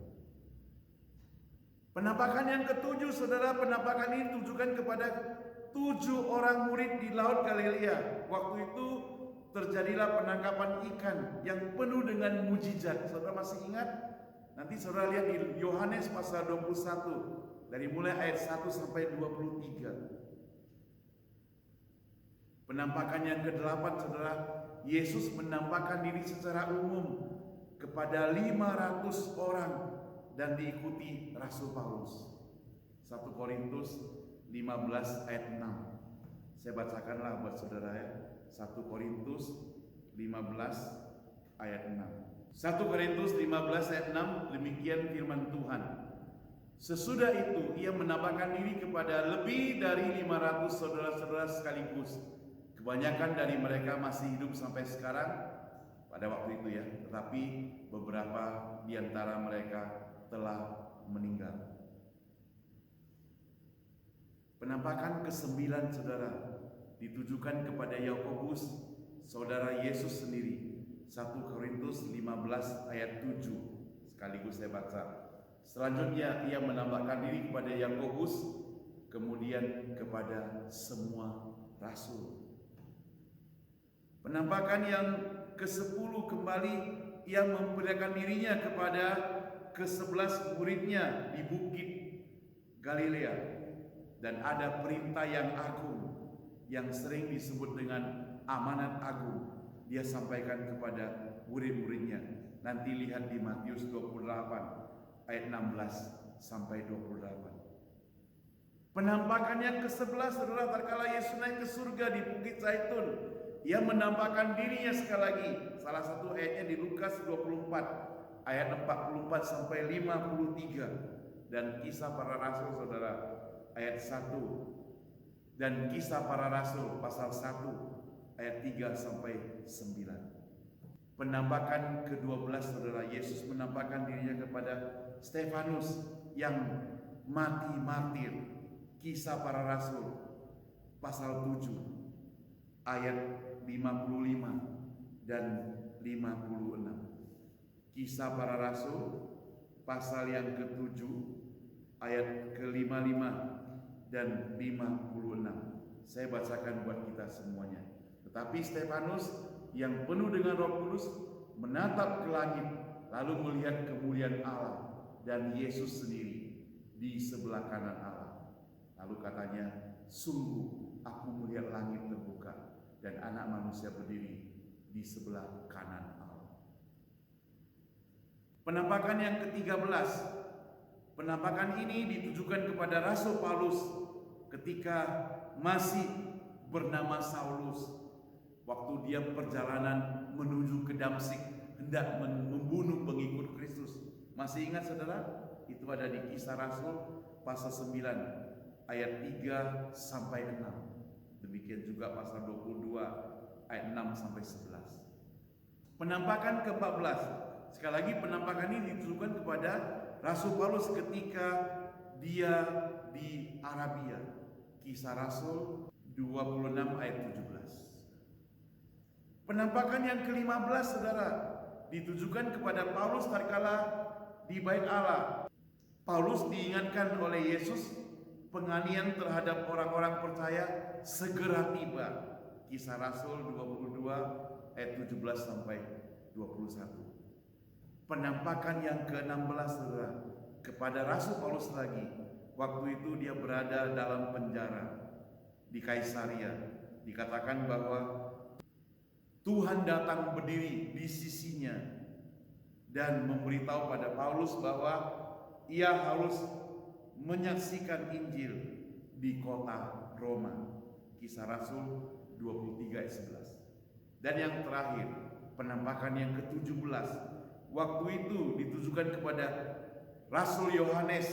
Penampakan yang ke-7 saudara, penampakan ini ditujukan kepada 7 orang murid di Laut Galilea. Waktu itu terjadilah penangkapan ikan yang penuh dengan mujizat. Saudara masih ingat? Nanti saudara lihat di Yohanes pasal 21 dari mulai ayat 1 sampai 23. Penampakan yang ke-8 saudara, Yesus menampakkan diri secara umum kepada 500 orang dan diikuti Rasul Paulus. 1 Korintus 15 ayat 6. Saya bacakanlah buat saudara ya. 1 Korintus 15 ayat 6. 1 Korintus 15 ayat 6, demikian firman Tuhan. Sesudah itu ia menampakkan diri kepada lebih dari 500 saudara-saudara sekaligus. Kebanyakan dari mereka masih hidup sampai sekarang pada waktu itu ya, tetapi beberapa di antara mereka telah meninggal. Penampakan ke-9 saudara ditujukan kepada Yakobus, saudara Yesus sendiri. 1 Korintus 15 ayat 7. Sekaligus saya baca. Selanjutnya ia menampakkan diri kepada Yakobus, kemudian kepada semua rasul. Penampakan yang ke-10 kembali ia memperlihatkan dirinya kepada ke-11 muridnya di bukit Galilea, dan ada perintah yang agung yang sering disebut dengan amanat agung dia sampaikan kepada murid-muridnya. Nanti lihat di Matius 28 ayat 16 sampai 28. Penampakan yang ke-11 saudara, tatkala Yesus naik ke surga di Bukit Zaitun, ia menampakkan dirinya sekali lagi. Salah satu ayatnya di Lukas 24 ayat 44 sampai 53, dan Kisah Para Rasul saudara ayat 1, dan Kisah Para Rasul pasal 1 ayat 3 sampai 9. Penampakan ke-12 saudara, Yesus menampakkan dirinya kepada Stefanus yang mati martir. Kisah Para Rasul pasal 7 ayat 55 dan 56. Kisah Para Rasul pasal yang ke-7 ayat ke-55 dan 56. Saya bacakan buat kita semuanya. Tetapi Stefanus yang penuh dengan Roh Kudus menatap ke langit, lalu melihat kemuliaan Allah dan Yesus sendiri di sebelah kanan Allah. Lalu katanya, sungguh aku melihat langit terbuka dan Anak Manusia berdiri di sebelah kanan Allah. Penampakan yang ke-13. Penampakan ini ditujukan kepada Rasul Paulus ketika masih bernama Saulus, waktu dia perjalanan menuju ke Damsyik hendak membunuh pengikut Kristus. Masih ingat saudara? Itu ada di Kisah Rasul pasal 9 ayat 3 sampai 6. Demikian juga pasal 22 ayat 6 sampai 11. Penampakan ke-14. Sekali lagi penampakan ini ditujukan kepada Rasul Paulus ketika dia di Arabia. Kisah Rasul 26 ayat 17. Penampakan yang ke-15 saudara ditujukan kepada Paulus tatkala di Bait Allah. Paulus diingatkan oleh Yesus penganiayaan terhadap orang-orang percaya segera tiba. Kisah Rasul 22 ayat 17 sampai 21. Penampakan yang ke-16 saudara kepada Rasul Paulus lagi. Waktu itu dia berada dalam penjara di Kaisaria. Dikatakan bahwa Tuhan datang berdiri di sisinya dan memberitahu pada Paulus bahwa ia harus menyaksikan Injil di kota Roma. Kisah Rasul 23 ayat 11. Dan yang terakhir, penampakan yang ke-17. Waktu itu ditujukan kepada Rasul Yohanes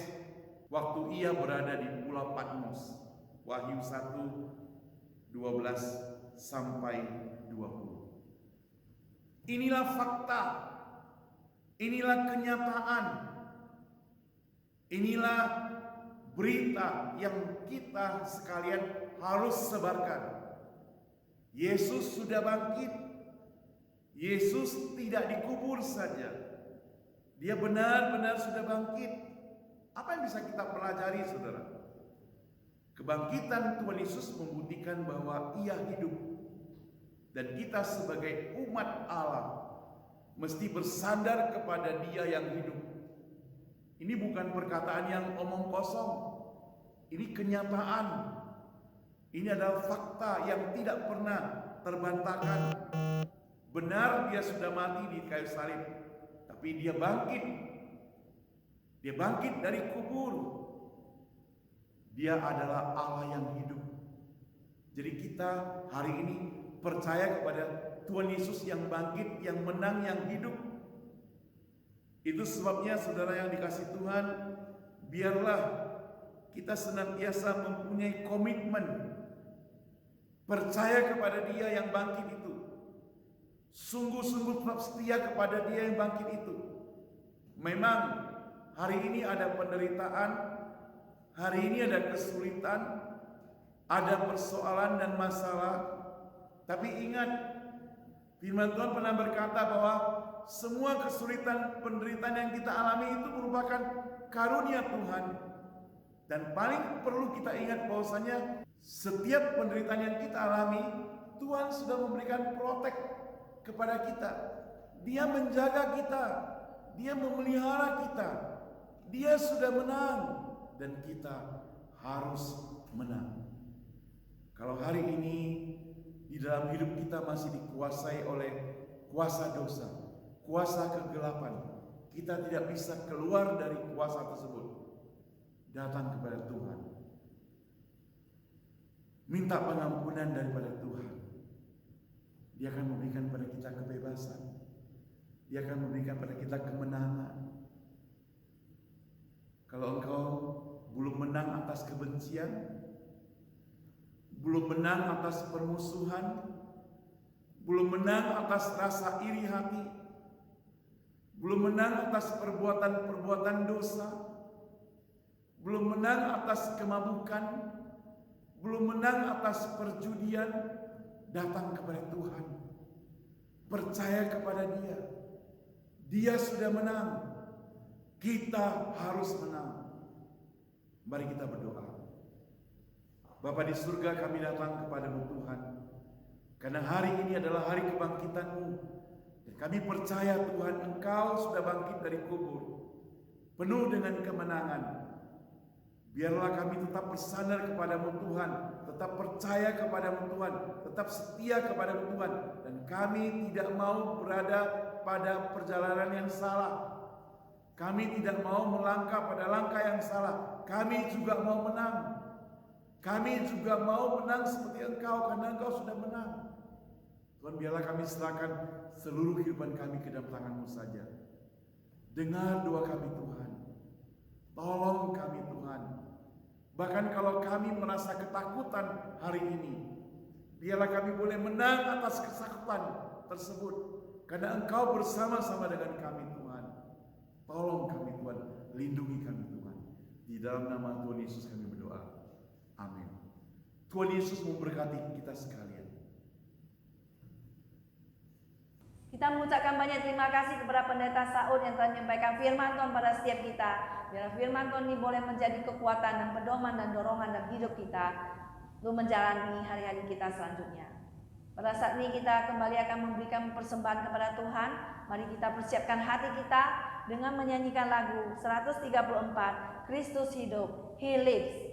waktu ia berada di Pulau Patmos. Wahyu 1 12 sampai 20. Inilah fakta, inilah kenyataan, inilah berita yang kita sekalian harus sebarkan. Yesus sudah bangkit. Yesus tidak dikubur saja. Dia benar-benar sudah bangkit. Apa yang bisa kita pelajari saudara? Kebangkitan Tuhan Yesus membuktikan bahwa ia hidup. Dan kita sebagai umat Allah mesti bersandar kepada Dia yang hidup. Ini bukan perkataan yang omong kosong. Ini kenyataan. Ini adalah fakta yang tidak pernah terbantahkan. Benar dia sudah mati di kayu salib, tapi dia bangkit. Dia bangkit dari kubur. Dia adalah Allah yang hidup. Jadi kita hari ini percaya kepada Tuhan Yesus yang bangkit, yang menang, yang hidup. Itu sebabnya saudara yang dikasihi Tuhan, biarlah kita senantiasa mempunyai komitmen percaya kepada Dia yang bangkit itu. Sungguh-sungguh tetap setia kepada Dia yang bangkit itu. Memang hari ini ada penderitaan, hari ini ada kesulitan, ada persoalan dan masalah. Tapi ingat, firman Tuhan pernah berkata bahwa semua kesulitan, penderitaan yang kita alami itu merupakan karunia Tuhan. Dan paling perlu kita ingat bahwasanya setiap penderitaan yang kita alami, Tuhan sudah memberikan protek kepada kita. Dia menjaga kita, Dia memelihara kita. Dia sudah menang dan kita harus menang. Kalau hari ini di dalam hidup kita masih dikuasai oleh kuasa dosa, kuasa kegelapan, kita tidak bisa keluar dari kuasa tersebut. Datang kepada Tuhan, minta pengampunan daripada Tuhan. Dia akan memberikan pada kita kebebasan. Dia akan memberikan pada kita kemenangan. Kalau engkau belum menang atas kebencian, belum menang atas permusuhan, belum menang atas rasa iri hati, belum menang atas perbuatan-perbuatan dosa, belum menang atas kemabukan, belum menang atas perjudian, datang kepada Tuhan. Percaya kepada Dia. Dia sudah menang. Kita harus menang. Mari kita berdoa. Bapa di surga, kami datang kepadamu Tuhan, karena hari ini adalah hari kebangkitan-Mu. Dan kami percaya Tuhan, Engkau sudah bangkit dari kubur, penuh dengan kemenangan. Biarlah kami tetap bersandar kepadamu Tuhan, tetap percaya kepadamu Tuhan, tetap setia kepadamu Tuhan. Dan kami tidak mau berada pada perjalanan yang salah. Kami tidak mau melangkah pada langkah yang salah. Kami juga mau menang. Kami juga mau menang seperti Engkau, karena Engkau sudah menang. Tuhan, biarlah kami serahkan seluruh kehidupan kami ke dalam tangan-Mu saja. Dengar doa kami Tuhan. Tolong kami Tuhan. Bahkan kalau kami merasa ketakutan hari ini, biarlah kami boleh menang atas ketakutan tersebut, karena Engkau bersama-sama dengan kami Tuhan. Tolong kami Tuhan, lindungi kami Tuhan. Di dalam nama Tuhan Yesus kami berdoa. Amin. Tuhan Yesus memberkati kita sekalian. Kita mengucapkan banyak terima kasih kepada Pendeta Saud yang telah menyampaikan firman Tuhan pada setiap kita. Biar firman Tuhan ini boleh menjadi kekuatan dan pedoman dan dorongan dalam hidup kita untuk menjalani hari-hari kita selanjutnya. Pada saat ini kita kembali akan memberikan persembahan kepada Tuhan. Mari kita persiapkan hati kita dengan menyanyikan lagu 134, Kristus hidup, He lives.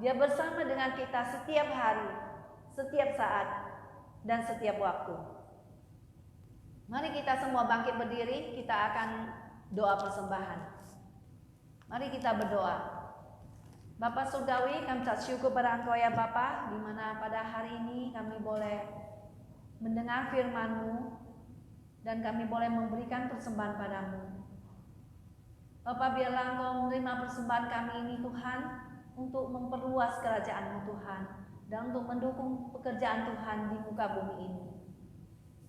Dia bersama dengan kita setiap hari, setiap saat, dan setiap waktu. Mari kita semua bangkit berdiri, kita akan doa persembahan. Mari kita berdoa. Bapa Surgawi, kami ucap syukur pada Engkau ya Bapa, di mana pada hari ini kami boleh mendengar firman-Mu dan kami boleh memberikan persembahan padamu. Bapa, biarlah Engkau menerima persembahan kami ini Tuhan, untuk memperluas kerajaan-Mu Tuhan, dan untuk mendukung pekerjaan Tuhan di muka bumi ini.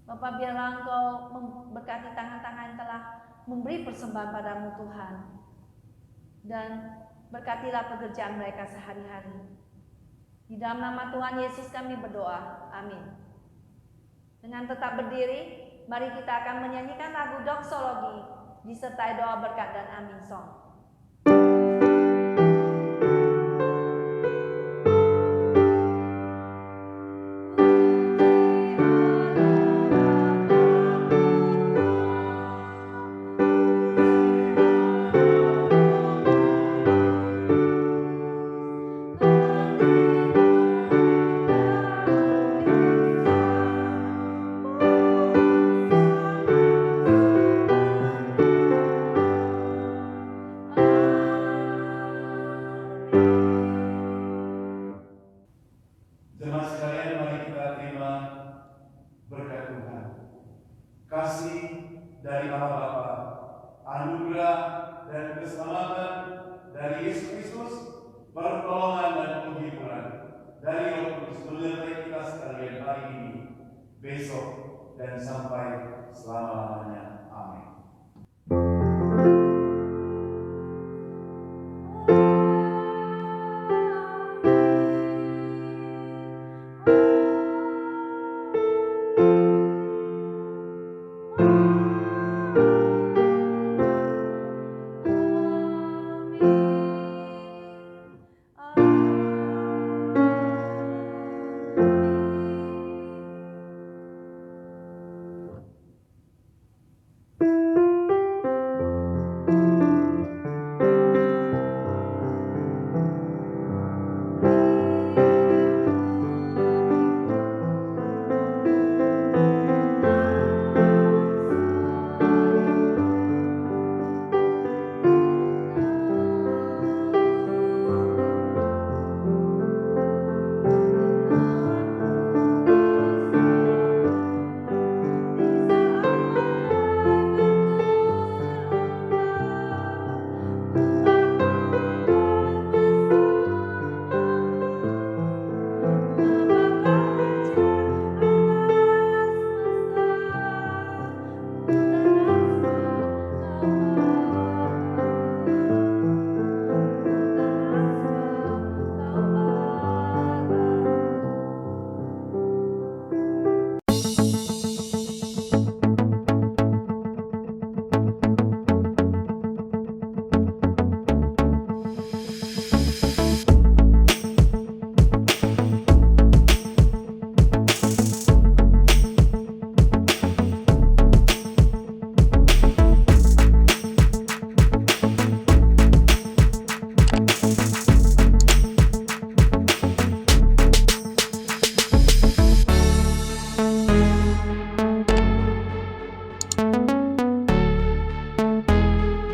Bapa, biarlah Engkau memberkati tangan-tangan yang telah memberi persembahan padamu Tuhan, dan berkatilah pekerjaan mereka sehari-hari. Di dalam nama Tuhan Yesus kami berdoa. Amin. Dengan tetap berdiri, mari kita akan menyanyikan lagu doksologi disertai doa berkat dan amin song. Jemaat sekalian, mari kita terima berkat Tuhan. Kasih dari Allah Bapa, anugerah dan keselamatan dari Yesus Kristus, pertolongan dan penghiburan dari Roh Kudus menyertai kita sekalian hari ini, besok, dan sampai selama-lamanya.